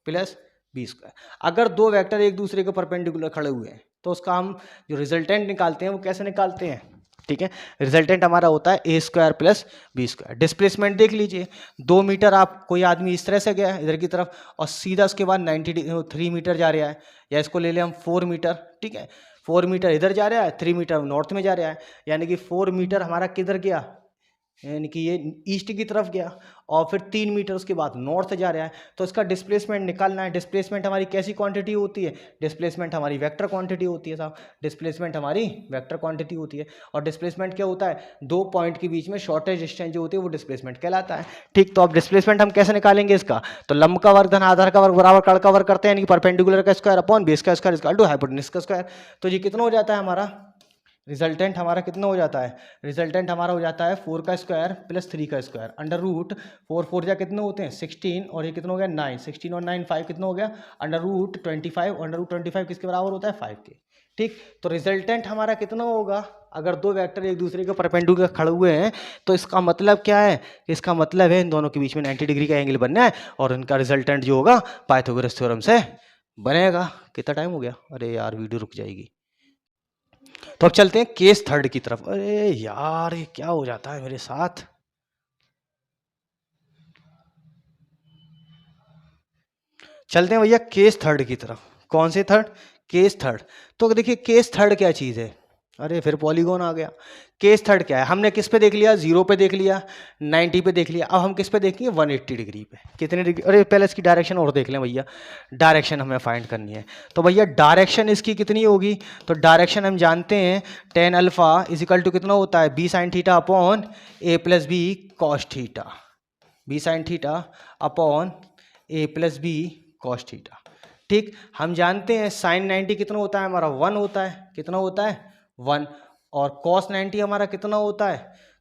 Speaker 1: plus B square. अगर दो वेक्टर एक दूसरे के परपेंडिकुलर खड़े हुए हैं तो उसका हम जो रिजल्टेंट निकालते हैं वो कैसे निकालते हैं, ठीक है। रिजल्टेंट हमारा होता है A square plus B square. Displacement देख लीजिए, 2 मीटर आप कोई आदमी इस तरह से गया है इधर की तरफ और सीधा उसके बाद 3 मीटर जा रहा है, या इसको ले लें हम 4 मीटर, ठीक है, 4 मीटर इधर जा रहा है, 3 मीटर नॉर्थ में जा रहा है, यानी कि 4 मीटर हमारा किधर गया, यानी कि ये ईस्ट की तरफ गया, और फिर 3 मीटर उसके बाद नॉर्थ जा रहा है। तो इसका डिस्प्लेसमेंट निकालना है। डिस्प्लेसमेंट हमारी कैसी क्वांटिटी होती है, डिस्प्लेसमेंट हमारी वेक्टर क्वांटिटी होती है साहब, डिस्प्लेसमेंट हमारी वेक्टर क्वांटिटी होती है। और डिस्प्लेसमेंट क्या होता है, दो पॉइंट के बीच में शॉर्टेज डिस्टेंस जो होती है वो डिस्प्लेसमेंट कहलाता है, ठीक। तो अब डिस्प्लेसमेंट हम कैसे निकालेंगे इसका, तो लंब का वर्ग धन आधार का वर्ग बराबर कर्ण का वर्ग करते हैं, यानी कि परपेंडिकुलर का स्क्वायर अपॉन बेस का स्क्वायर इक्वल टू हाइपोटेन्यूज का स्क्वायर। तो ये कितना हो जाता है हमारा, रिजल्टेंट हमारा कितना हो जाता है, रिजल्टेंट हमारा हो जाता है 4 का स्क्वायर प्लस 3 का स्क्वायर अंडर रूट 4 4 जा कितने होते हैं 16, और ये कितना हो गया 9, 16 और 9 5 कितना हो गया अंडर रूट 25, अंडर रूट 25 किसके बराबर होता है 5 के, ठीक। तो रिजल्टेंट हमारा कितना होगा, अगर दो वेक्टर एक दूसरे के परपेंडिकुलर खड़े हुए हैं तो इसका मतलब क्या है, इसका मतलब है इन दोनों के बीच में 90 डिग्री का एंगल बनना है और इनका रिजल्टेंट जो होगा पाइथागोरस थ्योरम से बनेगा। कितना टाइम हो गया, अरे यार वीडियो रुक जाएगी। तो अब चलते हैं केस थर्ड की तरफ। अरे यार ये क्या हो जाता है मेरे साथ, चलते हैं भैया केस थर्ड की तरफ। कौन से थर्ड, केस थर्ड। तो देखिए केस थर्ड क्या चीज़ है, अरे फिर पॉलीगॉन आ गया। केस थर्ड क्या है, हमने किस पे देख लिया, 0 पे देख लिया, 90 पे देख लिया, अब हम किस पे देखेंगे 180 डिग्री पे। कितने डिग्री, अरे पहले इसकी डायरेक्शन और देख लें भैया, डायरेक्शन हमें फाइंड करनी है। तो भैया डायरेक्शन इसकी कितनी होगी, तो डायरेक्शन हम जानते हैं tan alpha is equal to कितना होता है b sin theta upon a plus B cos theta, b sin theta upon a plus B cos theta, ठीक। हम जानते हैं साइन 90 कितना होता है हमारा 1 होता है, कितना होता है 1, और cos 90 हमारा कितना होता है,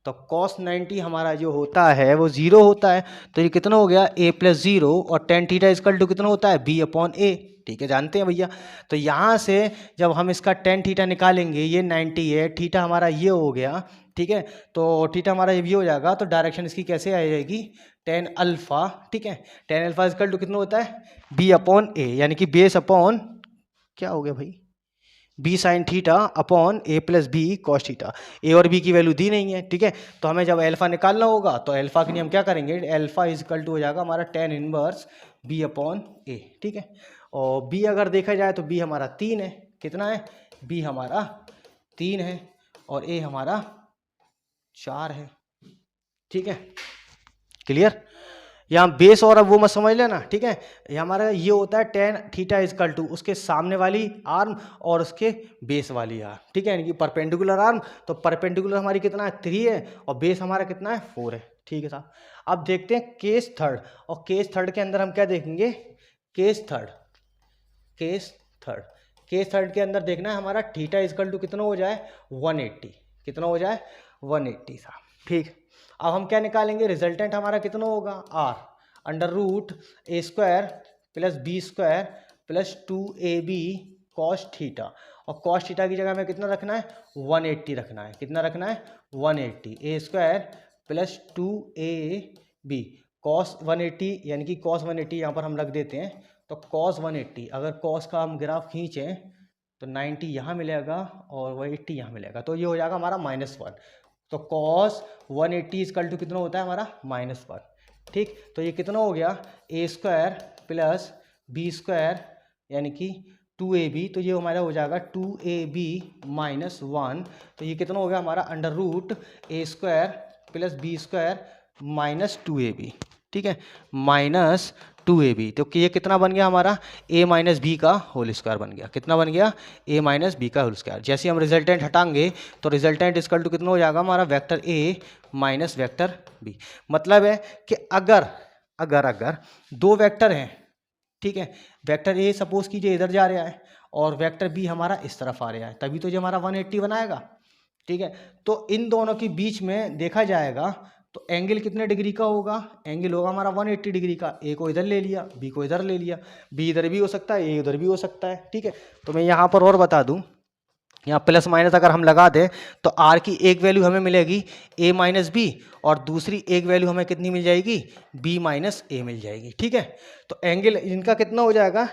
Speaker 1: तो cos 90 हमारा जो होता है वो 0 होता है। तो ये कितना हो गया a प्लस 0 और tan थीटा इजकल टू कितना होता है b अपॉन a, ठीक है, जानते हैं भैया। तो यहाँ से जब हम इसका tan थीटा निकालेंगे, ये 90 है, थीटा हमारा ये हो गया, ठीक है, तो थीटा हमारा ये हो जाएगा, तो डायरेक्शन इसकी कैसे आ जाएगी tan अल्फा, ठीक है, tan अल्फा इजकल टू कितना होता है b अपॉन a, यानी कि बेस अपॉन क्या हो गया भाई b sine theta upon a plus B cos theta. a और b की वैल्यू दी नहीं है, ठीक है, तो हमें जब अल्फा निकालना होगा तो अल्फा के लिए हम क्या करेंगे, अल्फा इज इक्वल टू हो जाएगा हमारा tan inverse b upon a, ठीक है। और b अगर देखा जाए तो b हमारा 3 है, कितना है b हमारा 3 है और a हमारा 4 है, ठीक है, क्लियर। यहाँ बेस और अब वो मत समझ लेना, ठीक है, ये हमारा ये होता है tan थीटा इजकल टू उसके सामने वाली आर्म और उसके बेस वाली आर्म, ठीक है, यानी कि परपेंडिकुलर आर्म, तो परपेंडिकुलर हमारी कितना है 3 है और बेस हमारा कितना है 4 है, ठीक है साहब। अब देखते हैं केस थर्ड, और केस थर्ड के अंदर हम क्या देखेंगे, केस थर्ड के अंदर देखना है हमारा थीटा इजकल टू कितना हो जाए 180, कितना हो जाए 180 साहब, ठीक। अब हम क्या निकालेंगे, रिजल्टेंट हमारा कितना होगा r under root a square plus B square plus 2ab cos theta, और कॉस थीटा की जगह में कितना रखना है 180 रखना है, कितना रखना है 180, a square plus 2ab cos 180, यानी कि कॉस 180 यहाँ पर हम रख देते हैं। तो कॉस 180, अगर कॉस का हम ग्राफ खींचें तो 90 यहाँ मिलेगा और 180 यहाँ मिलेगा, तो ये हो जाएगा हमारा -1। तो cos 180 इजकल टू कितना होता है हमारा -1, ठीक। तो ये कितना हो गया a square plus B square यानी कि 2ab, तो ये हमारा हो जाएगा 2ab -1, तो ये कितना हो गया हमारा under root a square plus B square -2ab, ठीक है, माइनस 2ab, तो ये कितना बन गया हमारा a माइनस बी का होल स्क्वायर बन गया। कितना बन गया? a माइनस बी का होल स्क्वायर। जैसे हम रिजल्टेंट हटाएंगे तो रिजल्टेंट इक्वल टू कितना हो जाएगा हमारा vector a minus vector b। मतलब है कि अगर अगर अगर दो वेक्टर हैं, ठीक है, वेक्टर a सपोज कीजिए इधर जा रहा है और वेक्टर b हमारा इस तरफ आ रहा है, तभी तो ये हमारा 180 बनाएगा। ठीक है, तो इन दोनों के बीच में देखा जाएगा तो एंगल कितने डिग्री का होगा? एंगल होगा हमारा 180 डिग्री का। ए को इधर ले लिया, बी को इधर ले लिया, बी इधर भी हो सकता है, ए उधर भी हो सकता है। ठीक है, तो मैं यहाँ पर और बता दूँ, यहाँ प्लस माइनस अगर हम लगा दें तो आर की एक वैल्यू हमें मिलेगी ए माइनस बी और दूसरी एक वैल्यू हमें कितनी मिल जाएगी? बी माइनस ए मिल जाएगी। ठीक है, तो एंगल इनका कितना हो जाएगा?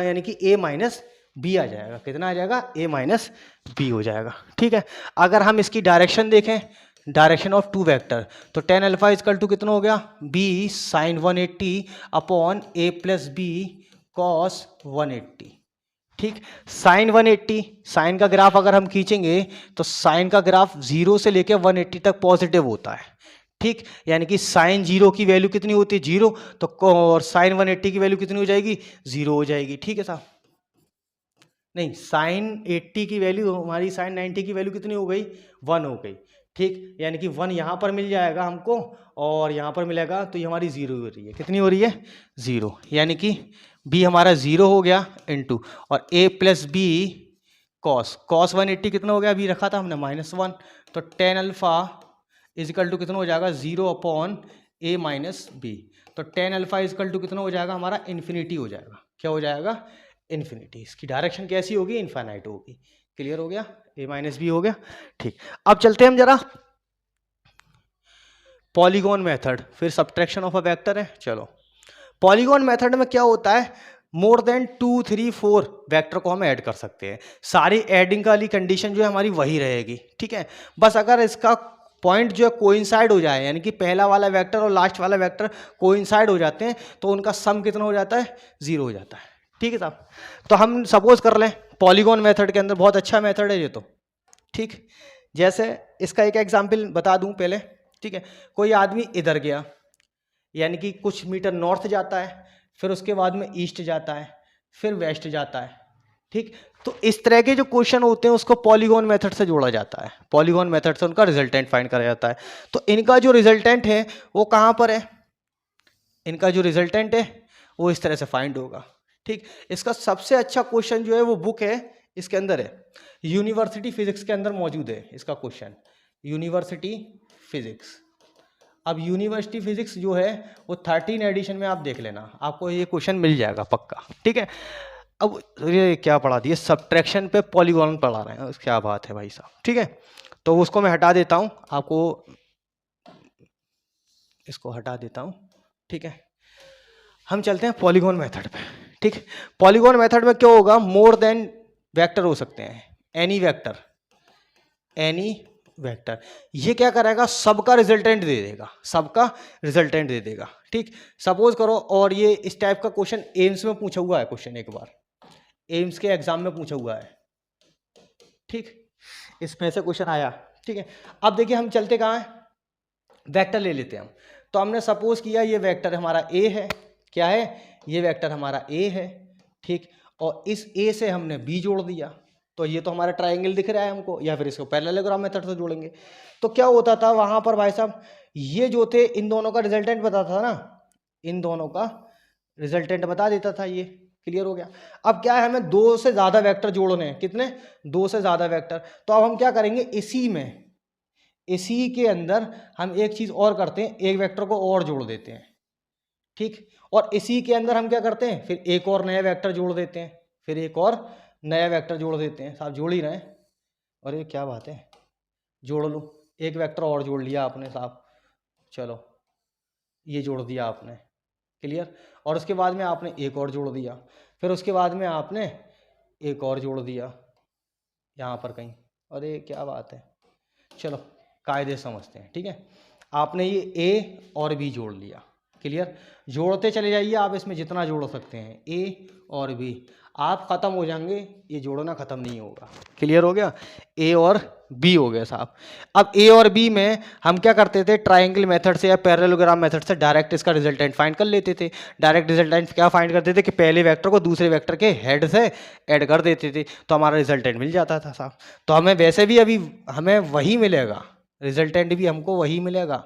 Speaker 1: यानी कि ए माइनस बी आ जाएगा। कितना आ जाएगा? ए माइनस बी हो जाएगा। ठीक है, अगर हम इसकी डायरेक्शन देखें, डायरेक्शन ऑफ टू वेक्टर, तो टेन अल्फा इजकल टू कितना हो गया? B sign 180 upon A plus B cos 180। ठीक, साइन 180, साइन का ग्राफ अगर हम खींचेंगे तो साइन का ग्राफ 0 से लेकर 180 तक पॉजिटिव होता है। ठीक, यानी कि साइन 0 की वैल्यू कितनी होती है? 0, तो और साइन 180 की वैल्यू कितनी हो जाएगी? 0 हो जाएगी। ठीक है साहब, नहीं, साइन 80 की वैल्यू हमारी साइन 90 की वैल्यू कितनी हो गई? 1 हो गई। ठीक, यानी कि 1 यहाँ पर मिल जाएगा हमको और यहाँ पर मिलेगा, तो ये हमारी 0 हो रही है। कितनी हो रही है? 0, यानी कि b हमारा 0 हो गया इनटू और a प्लस बी कॉस 180 कितना हो गया? अभी रखा था हमने -1, तो टेन अल्फा इजिकल टू कितना हो जाएगा? 0 अपॉन a माइनस बी, तो टेन अल्फा इजिकल टू कितना हो जाएगा हमारा? इन्फिनिटी हो जाएगा। क्या हो जाएगा? इन्फिनिटी। इसकी डायरेक्शन कैसी होगी? इनफाइनाइट होगी। क्लियर हो गया? a माइनस बी हो गया। ठीक, अब चलते हैं हम जरा पॉलीगॉन मेथड, फिर सब्ट्रैक्शन ऑफ अ वेक्टर है। चलो, पॉलीगॉन मेथड में क्या होता है? मोर देन 2, 3, 4 वेक्टर को हम ऐड कर सकते हैं। सारी एडिंग वाली कंडीशन जो है हमारी वही रहेगी। ठीक है, बस अगर इसका पॉइंट जो है कोइंसाइड हो जाए, यानी कि पहला वाला वेक्टर और लास्ट वाला वेक्टर कोइंसाइड हो जाते हैं, तो उनका सम कितना हो जाता है? 0 हो जाता है। ठीक है साहब, तो हम सपोज कर लें पॉलीगॉन मेथड के अंदर बहुत अच्छा मेथड है ये तो। ठीक, जैसे इसका एक एग्जाम्पल बता दूं पहले। ठीक है, कोई आदमी इधर गया, यानी कि कुछ मीटर नॉर्थ जाता है, फिर उसके बाद में ईस्ट जाता है, फिर वेस्ट जाता है। ठीक, तो इस तरह के जो क्वेश्चन होते हैं उसको पॉलीगॉन मेथड से जोड़ा जाता है। पॉलीगॉन मेथड से उनका रिजल्टेंट फाइंड करा जाता है। तो इनका जो रिजल्टेंट है वो कहाँ पर है? इनका जो रिजल्टेंट है वो इस तरह से फाइंड होगा। ठीक, इसका सबसे अच्छा क्वेश्चन जो है वो बुक है, इसके अंदर है, यूनिवर्सिटी फिजिक्स के अंदर मौजूद है इसका क्वेश्चन, यूनिवर्सिटी फिजिक्स। अब यूनिवर्सिटी फिजिक्स जो है वो 13 एडिशन में आप देख लेना, आपको ये क्वेश्चन मिल जाएगा पक्का। ठीक है, अब ये क्या पढ़ा दिए? सब्ट्रैक्शन पे पॉलीगॉन पढ़ा रहे हैं, क्या बात है भाई साहब। ठीक है, तो उसको मैं हटा देता हूँ, आपको इसको हटा देता हूँ। ठीक है, हम चलते हैं पॉलीगॉन मेथड पे। ठीक, पॉलीगॉन मेथड में क्या होगा? मोर देन वेक्टर हो सकते हैं, एनी वेक्टर, एनी वेक्टर। ये क्या करेगा? सबका रिजल्टेंट दे देगा, सबका रिजल्टेंट दे देगा। ठीक, सपोज करो, और ये इस टाइप का क्वेश्चन एम्स में पूछा हुआ है, क्वेश्चन एक बार एम्स के एग्जाम में पूछा हुआ है। ठीक, इसमें से क्वेश्चन आया। ठीक है, अब देखिए हम चलते कहाँ हैं, वेक्टर ले लेते हैं हम। तो हमने सपोज किया ये वेक्टर हमारा ए है। क्या है? ये वेक्टर हमारा ए है। ठीक, और इस ए से हमने बी जोड़ दिया, तो ये तो हमारा ट्राइंगल दिख रहा है हमको, या फिर इसको पैरेललोग्राम मेथड से जोड़ेंगे। तो क्या होता था वहां पर भाई साहब, ये जो थे इन दोनों का रिजल्टेंट बताता था ना, इन दोनों का रिजल्टेंट बता देता था ये। क्लियर हो गया? अब क्या है, हमें 2 से ज्यादा वेक्टर जोड़ने हैं। कितने? 2 से ज्यादा वेक्टर। तो अब हम क्या करेंगे, इसी के अंदर हम एक चीज और करते हैं, एक वेक्टर को और जोड़ देते हैं। ठीक, और इसी के अंदर हम क्या करते हैं, फिर एक और नया वेक्टर जोड़ देते हैं, फिर एक और नया वेक्टर जोड़ देते हैं। साहब जोड़ ही रहे हैं, अरे क्या बात है, जोड़ लो, एक वेक्टर और जोड़ लिया आपने साहब, चलो ये जोड़ दिया आपने। क्लियर? और उसके बाद में आपने एक और जोड़ दिया, फिर उसके बाद में आपने एक और जोड़ दिया यहाँ पर कहीं, अरे क्या बात है। चलो कायदे समझते हैं। ठीक है, आपने ये ए और बी जोड़ लिया। क्लियर। जोड़ते चले जाइए आप, इसमें जितना जोड़ सकते हैं ए और बी, आप ख़त्म हो जाएंगे, ये जोड़ना ख़त्म नहीं होगा। क्लियर हो गया, ए और बी हो गया साहब। अब ए और बी में हम क्या करते थे, ट्रायंगल मेथड से या पैरेललोग्राम मेथड से डायरेक्ट इसका रिजल्टेंट फाइंड कर लेते थे। डायरेक्ट रिजल्टेंट क्या फाइंड करते थे कि पहले वेक्टर को दूसरे वेक्टर के हेड से ऐड कर देते थे, तो हमारा रिजल्टेंट मिल जाता था साहब। तो हमें वैसे भी अभी हमें वही मिलेगा, रिजल्टेंट भी हमको वही मिलेगा।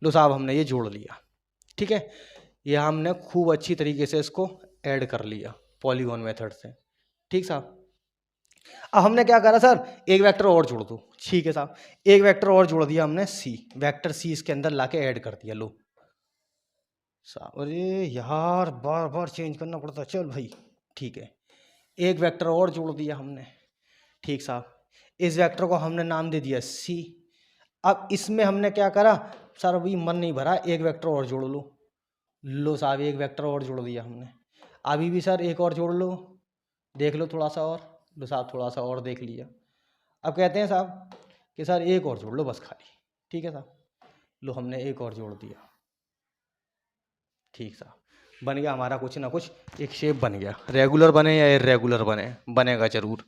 Speaker 1: लो साहब, हमने ये जोड़ लिया, ठीक है, ये हमने खूब अच्छी तरीके से इसको ऐड कर लिया पॉलीगॉन मेथड से, ठीक साहब। अब हमने क्या करा सर, एक वेक्टर और जोड़ दो, ठीक है साहब, एक वेक्टर और जोड़ दिया हमने सी, वेक्टर सी इसके अंदर लाके ऐड कर दिया। लो साहब, अरे यार बार बार चेंज करना पड़ता, चल भाई ठीक है, एक वेक्टर और जोड़ दिया हमने, ठीक साहब। इस वेक्टर को हमने नाम दे दिया सी। अब इसमें हमने क्या करा सर, अभी मन नहीं भरा, एक वेक्टर और जोड़ लो। लो साहब, एक वेक्टर और जोड़ दिया हमने। अभी भी सर एक और जोड़ लो, देख लो थोड़ा सा और। लो साहब, थोड़ा सा और देख लिया। अब कहते हैं साहब कि सर एक और जोड़ लो बस खाली, ठीक है साहब। लो हमने एक और जोड़ दिया, ठीक साहब, बन गया हमारा कुछ ना कुछ एक शेप बन गया। रेगुलर बने या इरेगुलर बने, बनेगा जरूर,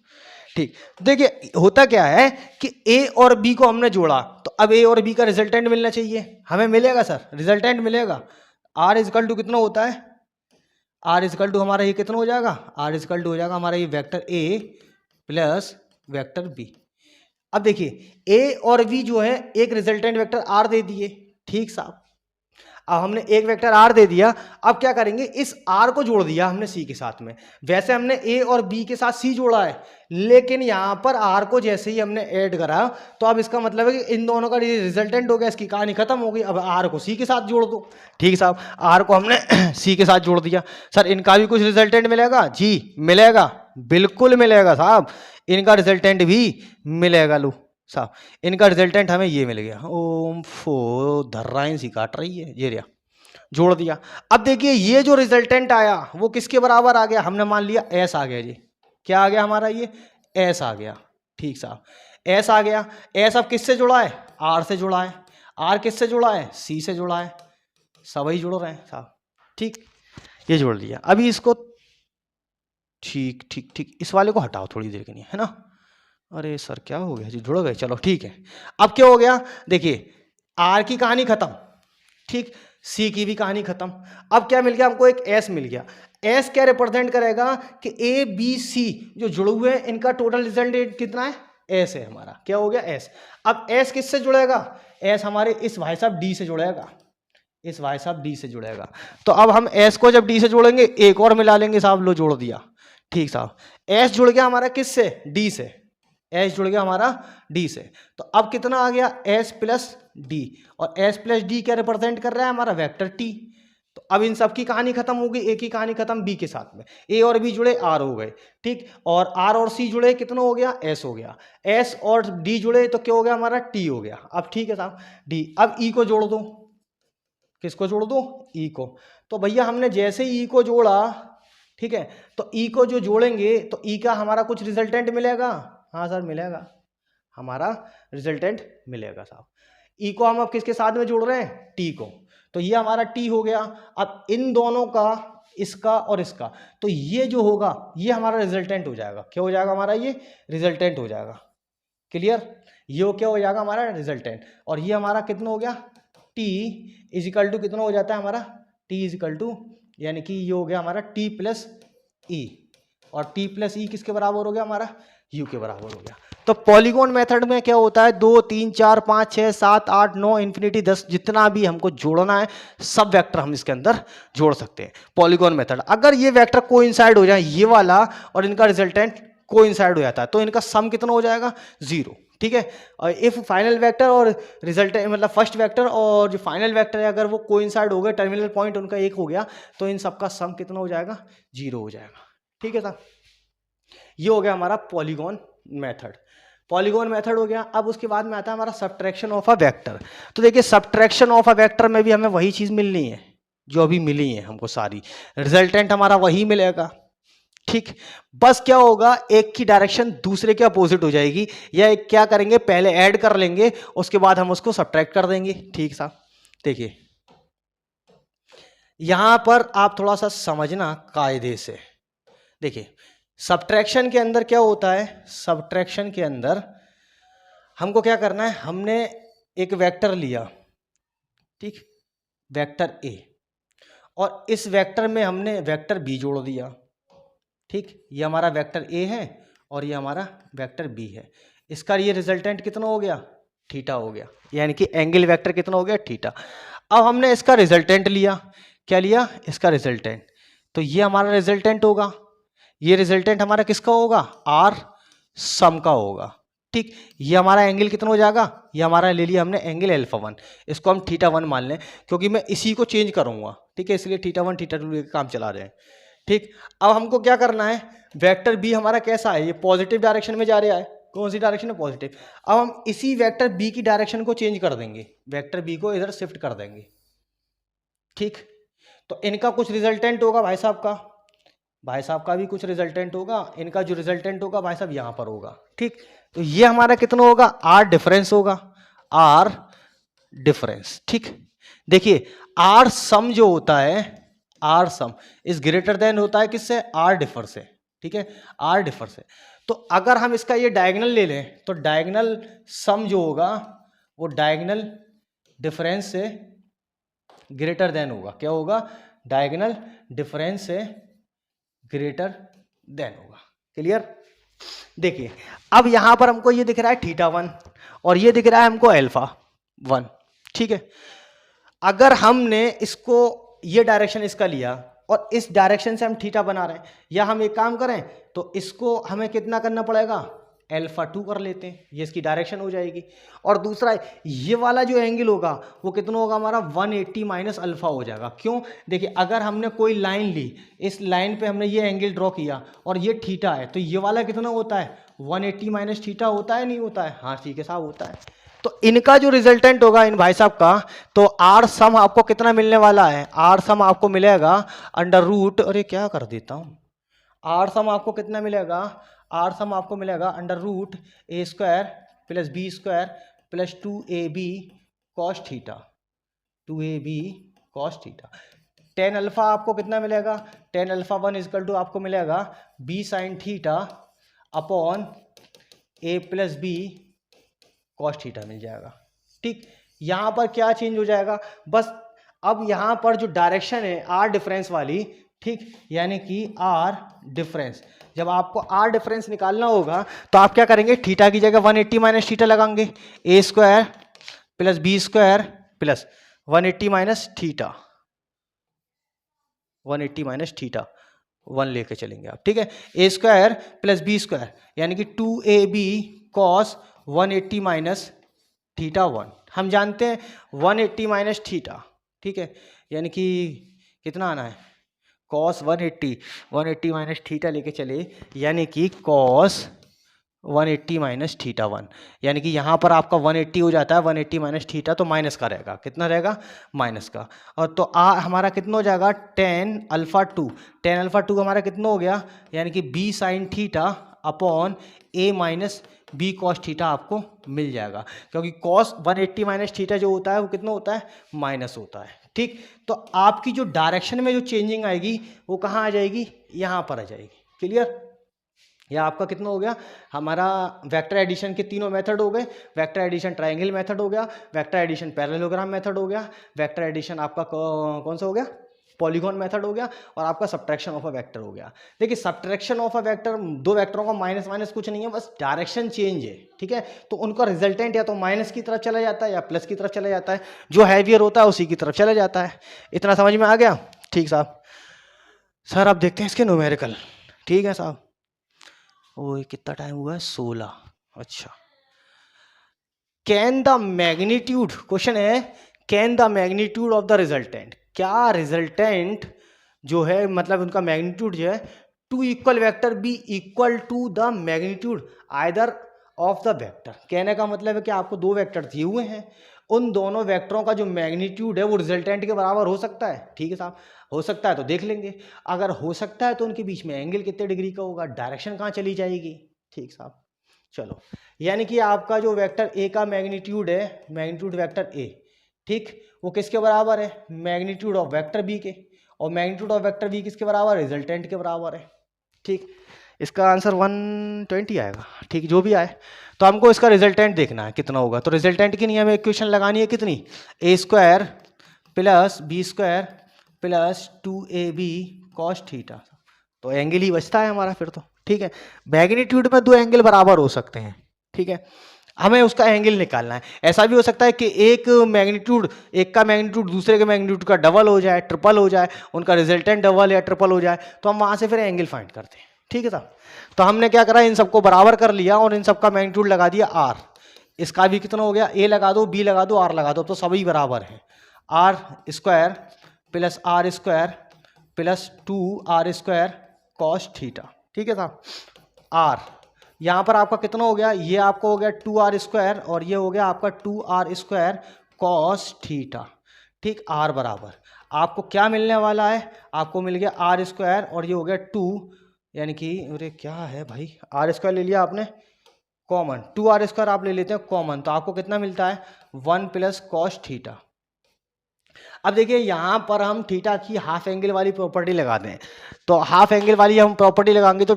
Speaker 1: ठीक। देखिए होता क्या है कि ए और बी को हमने जोड़ा, तो अब ए और बी का रिजल्टेंट मिलना चाहिए, हमें मिलेगा सर, रिजल्टेंट मिलेगा। आर इजकल टू कितना होता है, आर इजकल टू हमारा ये कितना हो जाएगा, आर इजकल टू हो जाएगा हमारा ये vector A plus vector B. अब देखिए ए और बी जो है एक रिजल्टेंट वेक्टर आर दे दिए, ठीक साहब। अब हमने एक वेक्टर आर दे दिया, अब क्या करेंगे, इस आर को जोड़ दिया हमने सी के साथ में। वैसे हमने ए और बी के साथ सी जोड़ा है, लेकिन यहां पर आर को जैसे ही हमने ऐड करा, तो अब इसका मतलब है कि इन दोनों का रिजल्टेंट हो गया, इसकी कहानी खत्म हो गई। अब आर को सी के साथ जोड़ दो, ठीक साहब। आर को हमने सी के साथ जोड़ दिया। सर इनका भी कुछ रिजल्टेंट मिलेगा, जी मिलेगा, बिल्कुल मिलेगा साहब, इनका रिजल्टेंट भी मिलेगा। लो साहब, इनका रिजल्टेंट हमें ये मिल गया। ओम फो धर्राइन सी काट रही है, ये रिया, जोड़ दिया। अब देखिए ये जो रिजल्टेंट आया वो किसके बराबर आ गया, हमने मान लिया एस आ गया जी। क्या आ गया हमारा, ये एस आ गया, ठीक साहब, एस आ गया। एस अब किससे जुड़ा है, आर से जुड़ा है। आर किससे जुड़ा है, सी से जुड़ा है, सभी जुड़ रहे हैं साहब, ठीक। ये जोड़ लिया। अभी इसको ठीक ठीक ठीक, इस वाले को हटाओ थोड़ी देर के लिए, है ना। अरे सर क्या हो गया जी, जुड़ गए, चलो ठीक है। अब क्या हो गया, देखिए आर की कहानी खत्म, ठीक, सी की भी कहानी खत्म। अब क्या मिल गया हमको, एक एस मिल गया। एस क्या रिप्रेजेंट करेगा कि ए बी सी जो जुड़े हुए हैं इनका टोटल रिजल्ट कितना है, एस है हमारा, क्या हो गया एस। अब एस किससे जुड़ेगा, एस हमारे इस भाई साहब डी से जुड़ेगा, इस भाई साहब डी से जुड़ेगा। तो अब हम एस को जब डी से जोड़ेंगे एक और मिला लेंगे साहब, लो जोड़ दिया, ठीक साहब। एस जुड़ गया हमारा किससे, डी से, एस जुड़ गया हमारा डी से। तो अब कितना आ गया, एस प्लस डी, और एस प्लस डी क्या रिप्रेजेंट कर रहा है हमारा, वेक्टर टी। तो अब इन सब की कहानी खत्म हो गई, एक ही कहानी खत्म बी के साथ में। ए और बी जुड़े आर हो गए, ठीक, और आर और सी जुड़े कितना हो गया, एस हो गया। एस और डी जुड़े तो क्या हो गया हमारा, टी हो गया। अब ठीक है साहब, डी। अब ई को जोड़ दो, किसको जोड़ दो, ई को। तो भैया हमने जैसे ही ई को जोड़ा, ठीक है, तो ई को जो जोड़ेंगे तो ई का हमारा कुछ रिजल्टेंट मिलेगा, हाँ सर मिलेगा, हमारा रिजल्टेंट मिलेगा साहब। ई को हम अब किसके साथ में जोड़ रहे हैं, टी को, तो ये हमारा टी हो गया। अब इन दोनों का, इसका और इसका, तो ये जो होगा ये हमारा रिजल्टेंट हो जाएगा। क्या हो जाएगा हमारा, ये रिजल्टेंट हो जाएगा। क्लियर, ये क्या हो जाएगा हमारा रिजल्टेंट। और ये हमारा कितना हो गया, टी इजिकल टू कितना हो जाता है हमारा, टी इजिकल टू, यानी कि ये हो गया हमारा टी प्लस ई, और टी प्लस ई किसके बराबर हो गया हमारा, यू के बराबर हो गया। तो पॉलीगॉन मेथड में क्या होता है, 2 3 4 5 6 7 8 9 इन्फिनिटी 10 जितना भी हमको जोड़ना है सब वेक्टर हम इसके अंदर जोड़ सकते हैं पॉलीगॉन मेथड। अगर ये वेक्टर कोइंसाइड हो जाए, ये वाला और इनका रिजल्टेंट कोइंसाइड हो जाता है, तो इनका सम कितना हो जाएगा, 0, ठीक है। और इफ फाइनल वेक्टर और रिजल्ट मतलब फर्स्ट वेक्टर और जो फाइनल वेक्टर है अगर वो कोइंसाइड हो गए, टर्मिनल पॉइंट उनका एक हो गया, तो इन सबका सम कितना हो जाएगा, 0 हो जाएगा, ठीक है साहब। ये हो गया हमारा पॉलीगॉन मेथड। पॉलीगॉन मेथड हो गया। अब उसके बाद में आता है हमारा सब्ट्रैक्शन ऑफ अ वेक्टर। तो देखिए सब्ट्रैक्शन ऑफ अ वेक्टर में भी हमें वही चीज मिलनी है जो अभी मिली है हमको सारी, रिजल्टेंट हमारा वही मिलेगा, ठीक। बस क्या होगा, एक की डायरेक्शन दूसरे के अपोजिट हो जाएगी, या एक क्या करेंगे पहले ऐड कर लेंगे उसके बाद हम उसको सब्ट्रैक्ट कर देंगे, ठीक साहब। देखिए यहां पर आप थोड़ा सा समझना कायदे से। देखिए सब्ट्रैक्शन के अंदर क्या होता है, सब्ट्रैक्शन के अंदर हमको क्या करना है, हमने एक वेक्टर लिया, ठीक, वेक्टर ए, और इस वेक्टर में हमने वेक्टर बी जोड़ दिया, ठीक, ये हमारा वेक्टर ए है और ये हमारा वेक्टर बी है। इसका ये रिजल्टेंट कितना हो गया, थीटा हो गया, यानी कि एंगल वेक्टर कितना हो गया, थीटा। अब हमने इसका रिजल्टेंट लिया, क्या लिया, इसका रिजल्टेंट, तो ये हमारा रिजल्टेंट होगा, ये रिजल्टेंट हमारा किसका होगा, आर सम का होगा, ठीक। ये हमारा एंगल कितना हो जाएगा, ये हमारा ले लिया हमने एंगल अल्फा 1, इसको हम थीटा 1 मान लें, क्योंकि मैं इसी को चेंज करूंगा, ठीक है, इसलिए थीटा 1 थीटा 2 लेकर काम चला रहे हैं, ठीक। अब हमको क्या करना है, वेक्टर बी हमारा कैसा है, ये पॉजिटिव डायरेक्शन में जा रहा है, कौन सी डायरेक्शन है, पॉजिटिव। अब हम इसी वेक्टर बी की डायरेक्शन को चेंज कर देंगे, वेक्टर बी को इधर शिफ्ट कर देंगे, ठीक। तो इनका कुछ रिजल्टेंट होगा भाई साहब का भी कुछ रिजल्टेंट होगा, इनका जो रिजल्टेंट होगा भाई साहब यहां पर होगा, ठीक। तो ये हमारा कितना होगा, आर डिफरेंस होगा, आर डिफरेंस, ठीक। देखिए आर सम जो होता है, R sum is greater than होता है किससे, आर डिफर से, ठीक है, आर डिफर से। तो अगर हम इसका ये डायगोनल ले लें तो डायगोनल सम जो होगा वो डायगोनल डिफरेंस से ग्रेटर देन होगा, क्या होगा, डायगोनल डिफरेंस से ग्रेटर देन होगा, क्लियर। देखिए अब यहां पर हमको ये दिख रहा है थीटा 1 और ये दिख रहा है हमको अल्फा 1, ठीक है। अगर हमने इसको ये डायरेक्शन इसका लिया और इस डायरेक्शन से हम थीटा बना रहे हैं, या हम एक काम करें तो इसको हमें कितना करना पड़ेगा, अल्फा 2 कर लेते हैं, ये इसकी डायरेक्शन हो जाएगी। और दूसरा ये वाला जो एंगल होगा वो कितना होगा हमारा 180 माइनस अल्फा हो जाएगा। क्यों, देखिए अगर हमने कोई लाइन ली, इस लाइन पे हमने ये एंगल ड्रॉ किया और ये थीटा है, तो ये वाला कितना होता है, 180 माइनस थीटा होता है, नहीं होता है, हाँ ठीक है साहब होता है। तो इनका जो रिजल्टेंट होगा इन भाई साहब का, तो आर सम आपको कितना मिलने वाला है, आर सम आपको मिलेगा अंडर रूट, अरे क्या कर देता हूं, आर सम आपको कितना मिलेगा, आर सम आपको मिलेगा under root A square plus B square plus 2ab cos theta, 2ab cos theta. Tan alpha आपको कितना मिलेगा, टेन अल्फा 1 इजकल टू आपको मिलेगा B sine theta upon A plus B cos theta मिल जाएगा, ठीक। यहां पर क्या चेंज हो जाएगा, बस अब यहां पर जो डायरेक्शन है आर डिफरेंस वाली, ठीक, यानी कि आर डिफरेंस, जब आपको आर डिफरेंस निकालना होगा तो आप क्या करेंगे, थीटा की जगह 180 माइनस थीटा लगाएंगे, A square plus B square plus 180 minus theta, 180 minus theta 1 लेके चलेंगे आप, ठीक है, A square plus B square यानी कि 2ab कॉस 180 माइनस थीटा 1, हम जानते हैं 180 माइनस थीटा, ठीक है, यानी कि कितना आना है, कॉस 180 माइनस थीटा लेके चले, यानी कि कॉस 180 माइनस थीटा 1, यानी कि यहाँ पर आपका 180 हो जाता है, 180 माइनस थीटा तो माइनस का रहेगा, कितना रहेगा, माइनस का। और तो हमारा कितना हो जाएगा, टेन अल्फा 2 हमारा कितना हो गया, यानी कि बी साइन थीटा अपॉन ए माइनस बी कॉस थीटा आपको मिल जाएगा, क्योंकि कॉस 180 माइनस थीटा जो होता है वो कितना होता है, माइनस होता है, ठीक। तो आपकी जो डायरेक्शन में जो चेंजिंग आएगी वो कहाँ आ जाएगी, यहाँ पर आ जाएगी, क्लियर। या आपका कितना हो गया, हमारा वेक्टर एडिशन के तीनों मेथड हो गए, वेक्टर एडिशन ट्रायंगल मेथड हो गया, वेक्टर एडिशन पैरेललोग्राम मेथड हो गया, वेक्टर एडिशन आपका कौन सा हो गया, पॉलीगॉन मेथड हो गया, और आपका सब्ट्रैक्शन ऑफ अ वेक्टर हो गया। देखिए सब्ट्रैक्शन ऑफ अ वेक्टर, दो वेक्टरों का माइनस माइनस कुछ नहीं है, बस डायरेक्शन चेंज है, ठीक है। तो उनका रिजल्टेंट या तो माइनस की तरफ चला जाता है या प्लस की तरफ चला जाता है, जो हैवियर होता है उसी की तरफ चला जाता है। इतना समझ में आ गया, ठीक साहब। सर आप देखते हैं इसके न्यूमेरिकल, ठीक है साहब। ओए कितना टाइम हुआ है, 16, अच्छा। कैन द मैग्नीट्यूड, क्वेश्चन है can the magnitude of the resultant, क्या रिजल्टेंट जो है मतलब उनका मैग्नीट्यूड जो है, two equal vector B equal to the magnitude either of the vector. कहने का मतलब है कि आपको दो वेक्टर दिए हुए हैं, उन दोनों वेक्टरों का जो मैग्नीट्यूड है वो रिजल्टेंट के बराबर हो सकता है, ठीक है साहब। हो सकता है तो देख लेंगे, अगर हो सकता है तो उनके बीच में एंगल कितने डिग्री का होगा, डायरेक्शन कहाँ चली जाएगी, ठीक साहब। चलो, यानी कि आपका जो वेक्टर ए का मैग्नीट्यूड है, मैग्नीट्यूड वेक्टर ए, ठीक, वो किसके बराबर है, मैग्नीट्यूड ऑफ वेक्टर बी के, और मैग्नीट्यूड ऑफ वेक्टर बी किसके बराबर है, रिजल्टेंट के बराबर है। ठीक, इसका आंसर 120 आएगा। ठीक, जो भी आए, तो हमको इसका रिजल्टेंट देखना है कितना होगा। तो रिजल्टेंट की नहीं हमें इक्वेशन लगानी है कितनी, A square plus B square plus 2ab cos theta. तो एंगल ही बचता है हमारा फिर तो। ठीक है, मैग्नीट्यूड में दो एंगल बराबर हो सकते हैं। ठीक है, हमें उसका एंगल निकालना है। ऐसा भी हो सकता है कि एक का मैग्नीट्यूड दूसरे के मैग्नीट्यूड का डबल हो जाए, ट्रिपल हो जाए, उनका रिजल्टेंट डबल या ट्रिपल हो जाए, तो हम वहां से फिर एंगल फाइंड करते हैं। ठीक है साहब, तो हमने क्या करा, इन सबको बराबर कर लिया और इन सबका मैग्नीट्यूड लगा दिया आर। इसका भी कितना हो गया, ए लगा दो, बी लगा दो, आर लगा दो, तो सभी बराबर है। R square plus R square plus 2r square cos theta. ठीक है साहब, आर यहाँ पर आपका कितना हो गया, ये आपको हो गया 2r स्क्वायर और ये हो गया आपका 2r स्क्वायर कॉस थीटा। ठीक, आर बराबर आपको क्या मिलने वाला है, आपको मिल गया आर स्क्वायर और ये हो गया 2, यानी कि अरे क्या है भाई, आर स्क्वायर ले लिया आपने कॉमन, 2r स्क्वायर आप ले लेते हैं कॉमन, तो आपको कितना मिलता है 1 प्लस कॉस थीटा। अब देखिए यहाँ पर हम थीटा की हाफ एंगल वाली प्रॉपर्टी लगाते हैं, तो हाफ एंगल वाली हम प्रॉपर्टी लगाएंगे तो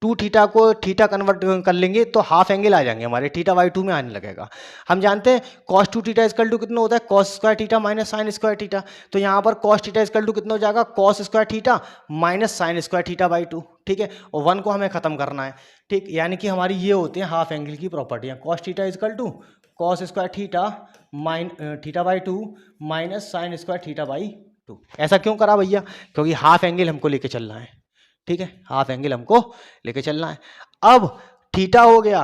Speaker 1: 2 थीटा को थीटा कन्वर्ट कर लेंगे तो हाफ एंगल आ जाएंगे हमारे, थीटा बाई 2 में आने लगेगा। हम जानते हैं cos 2 थीटा इक्वल टू कितना होता है, cos square theta minus sine square theta. तो यहाँ पर cos थीटा इक्वल टू कितना हो जाएगा, cos square theta minus sine square theta by 2। ठीक है, और 1 को हमें खत्म करना है। ठीक, यानी कि हमारी ये होती है हाफ एंगल की प्रॉपर्टियाँ, cos theta equal to cos square theta theta by 2 minus sine square theta by 2। ऐसा क्यों करा भैया, क्योंकि हाफ एंगल हमको लेके चलना है। ठीक है, हाफ एंगल हमको लेके चलना है। अब थीटा हो गया,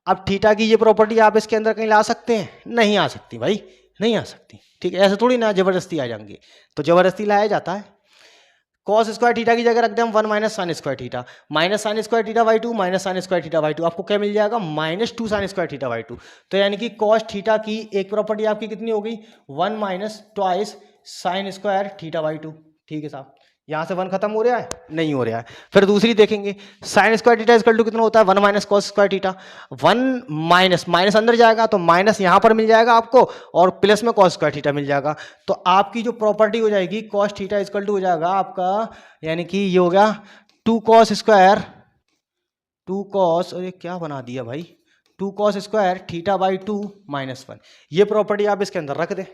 Speaker 1: अब थीटा की ये प्रॉपर्टी आप इसके अंदर कहीं ला सकते हैं, नहीं आ सकती भाई, नहीं आ सकती। ठीक है, ऐसे थोड़ी ना जबरदस्ती आ जाएंगे, तो जबरदस्ती लाया जाता है। cos स्क्वायर थीटा की जगह रखते हैं हम 1 minus sine square theta, minus sine square theta by 2 minus sine square theta by 2, आपको क्या मिल जाएगा minus 2 sign square theta by 2। तो यानी कि cos थीटा की एक प्रॉपर्टी आपकी कितनी हो गई, 1 minus twice sign square theta by 2। ठीक है साहब, यहाँ से 1 खत्म हो रहा है, नहीं हो रहा है। फिर दूसरी देखेंगे, sine square theta equal to कितना होता है 1 minus cos square theta, 1 minus minus अंदर जाएगा तो माइनस यहाँ पर मिल जाएगा आपको और प्लस में कॉस स्क्वायर थीटा मिल जाएगा। तो आपकी जो प्रॉपर्टी हो जाएगी कॉस थीटा इक्वल टू हो जाएगा आपका, यानी कि ये हो गया 2 कॉस स्क्वायर 2 कॉस, अरे क्या बना दिया भाई, 2 cos square theta by 2 minus 1। ये प्रॉपर्टी आप इसके अंदर रख दे।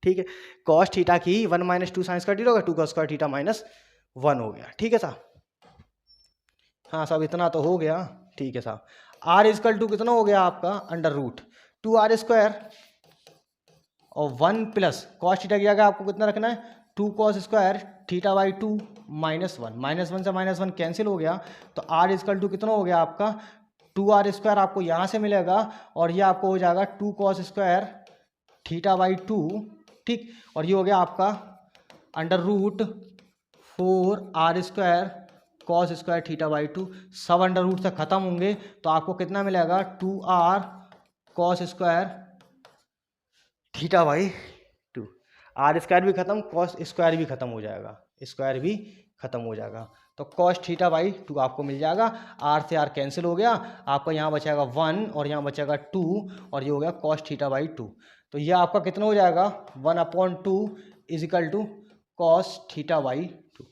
Speaker 1: ठीक है, कॉस थीटा की 1 माइनस 2 साइन स्क्वायर थीटा होगा, 2 कॉस स्क्वायर थीटा माइनस 1 हो गया। ठीक है साहब, हाँ साहब इतना तो हो गया। ठीक है साहब, आर इजकल टू कितना हो गया आपका अंडर रूट 2r स्क्वायर और 1 प्लस कॉस थीटा की जगह आपको कितना रखना है 2 cos square theta by 2 minus 1, minus 1 से माइनस 1 कैंसिल हो गया, तो आर इजकल टू कितना हो गया आपका 2r स्क्वायर आपको यहाँ से मिलेगा और ये आपको हो जाएगा 2 कॉस स्क्वायर थीटा बाई 2। ठीक, और ये हो गया आपका under root 4r square cos square theta by 2। सब अंडर रूट से खत्म होंगे तो आपको कितना मिलेगा 2r cos square theta by 2। R square भी खत्म, कॉस स्क्वायर भी खत्म हो जाएगा, स्क्वायर भी खत्म हो जाएगा, तो कॉस थीटा बाई 2 आपको मिल जाएगा। आर से आर कैंसिल हो गया, आपका यहाँ बचेगा 1 और यहाँ बचेगा 2 और ये हो गया कॉस थीटा बाई 2। तो ये आपका कितना हो जाएगा 1/2 is equal to cos theta by 2।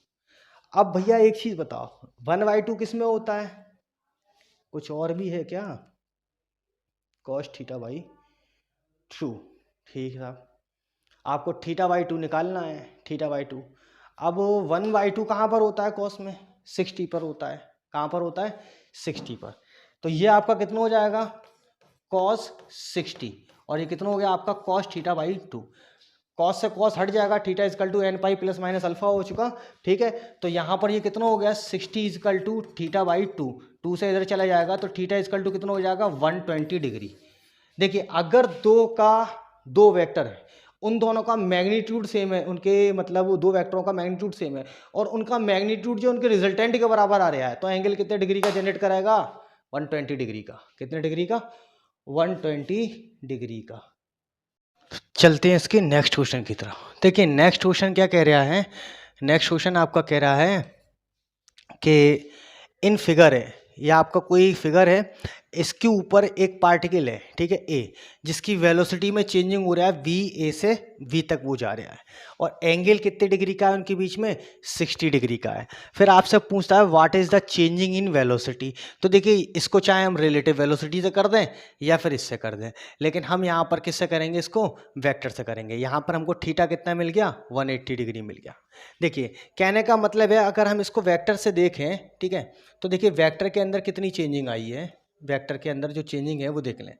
Speaker 1: अब भैया एक चीज़ बताओ 1/2 किस में होता है, कुछ और भी है क्या, कॉस थीटा बाई 2। ठीक है साहब, आपको थीटा बाई 2 निकालना है, थीटा बाई 2। अब 1/2 कहाँ पर होता है कॉस में 60 पर होता है, कहाँ पर होता है 60 पर। तो ये आपका कितना हो जाएगा कॉस 60 और ये कितना हो गया आपका कॉस थीटा बाई 2। कॉस से कॉस हट जाएगा, theta is equal to N pi plus minus alpha हो चुका। ठीक है, तो यहाँ पर ये कितना हो गया 60 इजकल टू थीटा बाई 2, 2 से इधर चला जाएगा तो थीटा इजकल टू कितना हो जाएगा 120 डिग्री। देखिए अगर दो वेक्टर है, उन दोनों का मैग्नीट्यूड सेम है, उनके मतलब दो वेक्टरों का मैग्नीट्यूड सेम है और उनका मैग्नीट्यूड जो उनके रिजल्टेंट के बराबर आ रहा है, तो एंगल कितने डिग्री का जनरेट कराएगा 120 डिग्री का। कितने डिग्री का 120 डिग्री का।
Speaker 2: चलते हैं इसके नेक्स्ट क्वेश्चन की तरफ। देखिए नेक्स्ट क्वेश्चन क्या कह रहा है, नेक्स्ट क्वेश्चन आपका कह रहा है कि इन फिगर है, या आपका कोई फिगर है इसके ऊपर एक पार्टिकल है, ठीक है, ए, जिसकी वेलोसिटी में चेंजिंग हो रहा है वी, ए से वी तक वो जा रहा है, और एंगल कितने डिग्री का है उनके बीच में, 60 डिग्री का है। फिर आपसे पूछता है what is the changing in velocity. तो देखिए इसको चाहे हम रिलेटिव वेलोसिटी से कर दें या फिर इससे कर दें, लेकिन हम यहाँ पर किससे करेंगे, इसको वेक्टर से करेंगे। यहाँ पर हमको थीटा कितना मिल गया, 180 डिग्री मिल गया। देखिए कहने का मतलब है अगर हम इसको वेक्टर से देखें, ठीक है, तो देखिए वेक्टर के अंदर कितनी चेंजिंग आई है, वेक्टर के अंदर जो चेंजिंग है वो देख लें।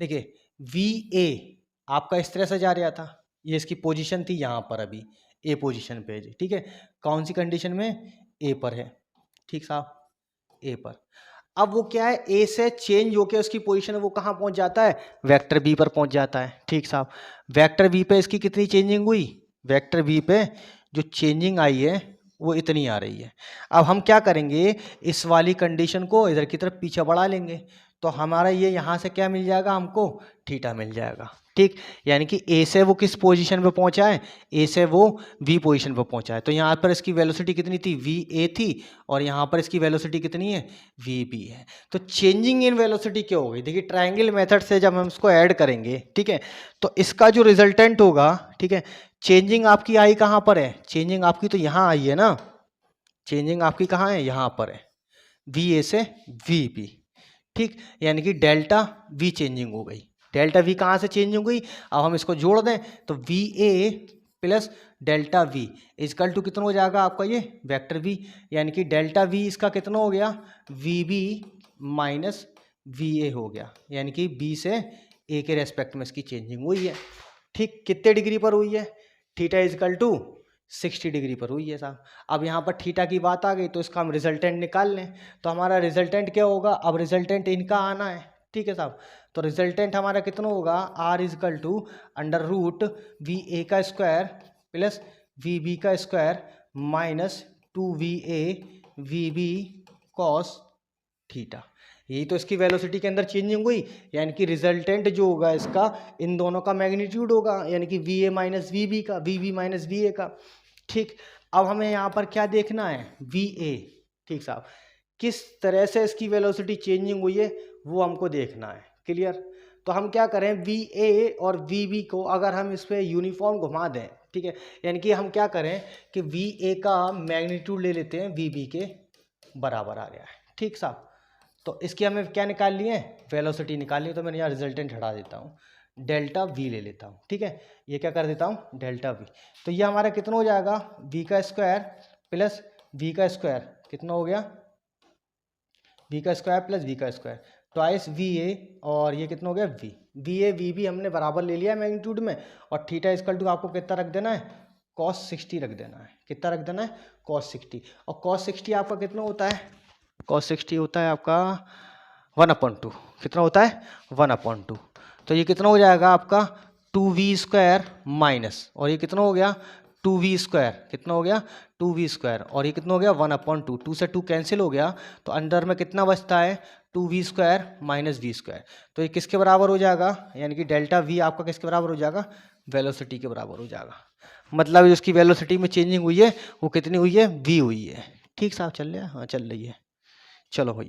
Speaker 2: देखिए वी ए आपका इस तरह से जा रहा था, ये इसकी पोजीशन थी यहाँ पर, अभी ए पोजीशन पे है, ठीक है, कौन सी कंडीशन में, ए पर है, ठीक साहब, ए पर। अब वो क्या है, ए से चेंज होकर उसकी पोजीशन वो कहाँ पहुँच जाता है, वेक्टर बी पर पहुँच जाता है, ठीक साहब। वेक्टर बी पे इसकी कितनी चेंजिंग हुई, वेक्टर बी पे जो चेंजिंग आई है वो इतनी आ रही है। अब हम क्या करेंगे, इस वाली कंडीशन को इधर की तरफ पीछे बढ़ा लेंगे, तो हमारा ये यहाँ से क्या मिल जाएगा, हमको थीटा मिल जाएगा, ठीक। यानी कि ए से वो किस पोजीशन पे पहुंचा है, ए से वो वी पोजीशन पे पहुंचा है। तो यहाँ पर इसकी वेलोसिटी कितनी थी, वी ए थी, और यहाँ पर इसकी वेलोसिटी कितनी है, वी बी है। तो चेंजिंग इन वेलोसिटी क्या हो गई, देखिए ट्रायंगल मेथड से जब हम इसको ऐड करेंगे, ठीक है, तो इसका जो रिजल्टेंट होगा, ठीक है, चेंजिंग आपकी आई कहाँ पर है, चेंजिंग आपकी तो यहाँ आई है ना, चेंजिंग आपकी कहाँ है, यहाँ पर है, वी ए से वी बी, ठीक। यानी कि डेल्टा वी चेंजिंग हो गई, डेल्टा वी कहाँ से चेंज हो गई, अब हम इसको जोड़ दें तो V A plus delta V is equal to कितना हो जाएगा आपका ये वेक्टर वी, यानी कि डेल्टा वी इसका कितना हो गया, V B minus V A हो गया, यानी कि बी से ए के रेस्पेक्ट में इसकी चेंजिंग हुई है, ठीक। कितने डिग्री पर हुई है, थीटा इजकल टू 60 डिग्री पर हुई है साहब। अब यहाँ पर थीटा की बात आ गई तो इसका हम रिजल्टेंट निकाल लें, तो हमारा रिजल्टेंट क्या होगा, अब रिजल्टेंट इनका आना है, ठीक है साहब। तो रिजल्टेंट हमारा कितना होगा, R is equal to under root V A का स्क्वायर प्लस वी बी का square minus 2 V A V B cos theta. यही तो इसकी वेलोसिटी के अंदर चेंजिंग हुई, यानी कि रिजल्टेंट जो होगा इसका इन दोनों का मैग्नीट्यूड होगा, यानी कि V A minus V B का, V B minus V A का, ठीक। अब हमें यहाँ पर क्या देखना है, वी ए, ठीक साहब, किस तरह से इसकी वेलोसिटी चेंजिंग हुई है वो हमको देखना है, क्लियर। तो हम क्या करें, वी ए और वी बी को अगर हम इस पर यूनिफॉर्म घुमा दें, ठीक है, यानी कि हम क्या करें कि वी ए का मैग्नीट्यूड ले लेते हैं वी बी के बराबर आ गया है, ठीक साहब। तो इसकी हमें क्या निकाल लिए, वेलोसिटी निकालनी है, तो मैंने यहाँ रिजल्टेंट हटा देता हूँ, डेल्टा वी ले लेता हूँ, ठीक है, ये क्या कर देता हूँ डेल्टा वी। तो ये हमारा कितना हो जाएगा, वी का स्क्वायर प्लस वी का स्क्वायर कितना हो गया, वी का स्क्वायर प्लस वी का स्क्वायर ट्वाइस वी ए, और ये कितना हो गया वी ए वी बी हमने बराबर ले लिया मैग्नीट्यूड में, और थीटा इक्वल टू आपको कितना रख देना है, cos 60 रख देना है, कितना रख देना है, cos 60, और cos 60 आपका कितना होता है, cos 60 होता है आपका 1/2, कितना होता है 1/2। तो ये कितना हो जाएगा आपका 2v² माइनस, और ये कितना हो गया 2v², कितना हो गया 2v², और ये कितना हो गया 1/2, 2 से 2 कैंसिल हो गया, तो अंदर में कितना बचता है 2v² माइनस v²। तो ये किसके बराबर हो जाएगा, यानी कि डेल्टा v आपका किसके बराबर हो जाएगा, वेलोसिटी के बराबर हो जाएगा। मतलब जिसकी वेलोसिटी में चेंजिंग हुई है वो कितनी हुई है, v हुई है, ठीक साहब, चल रहा है, हाँ चल रही है, चलो भैया।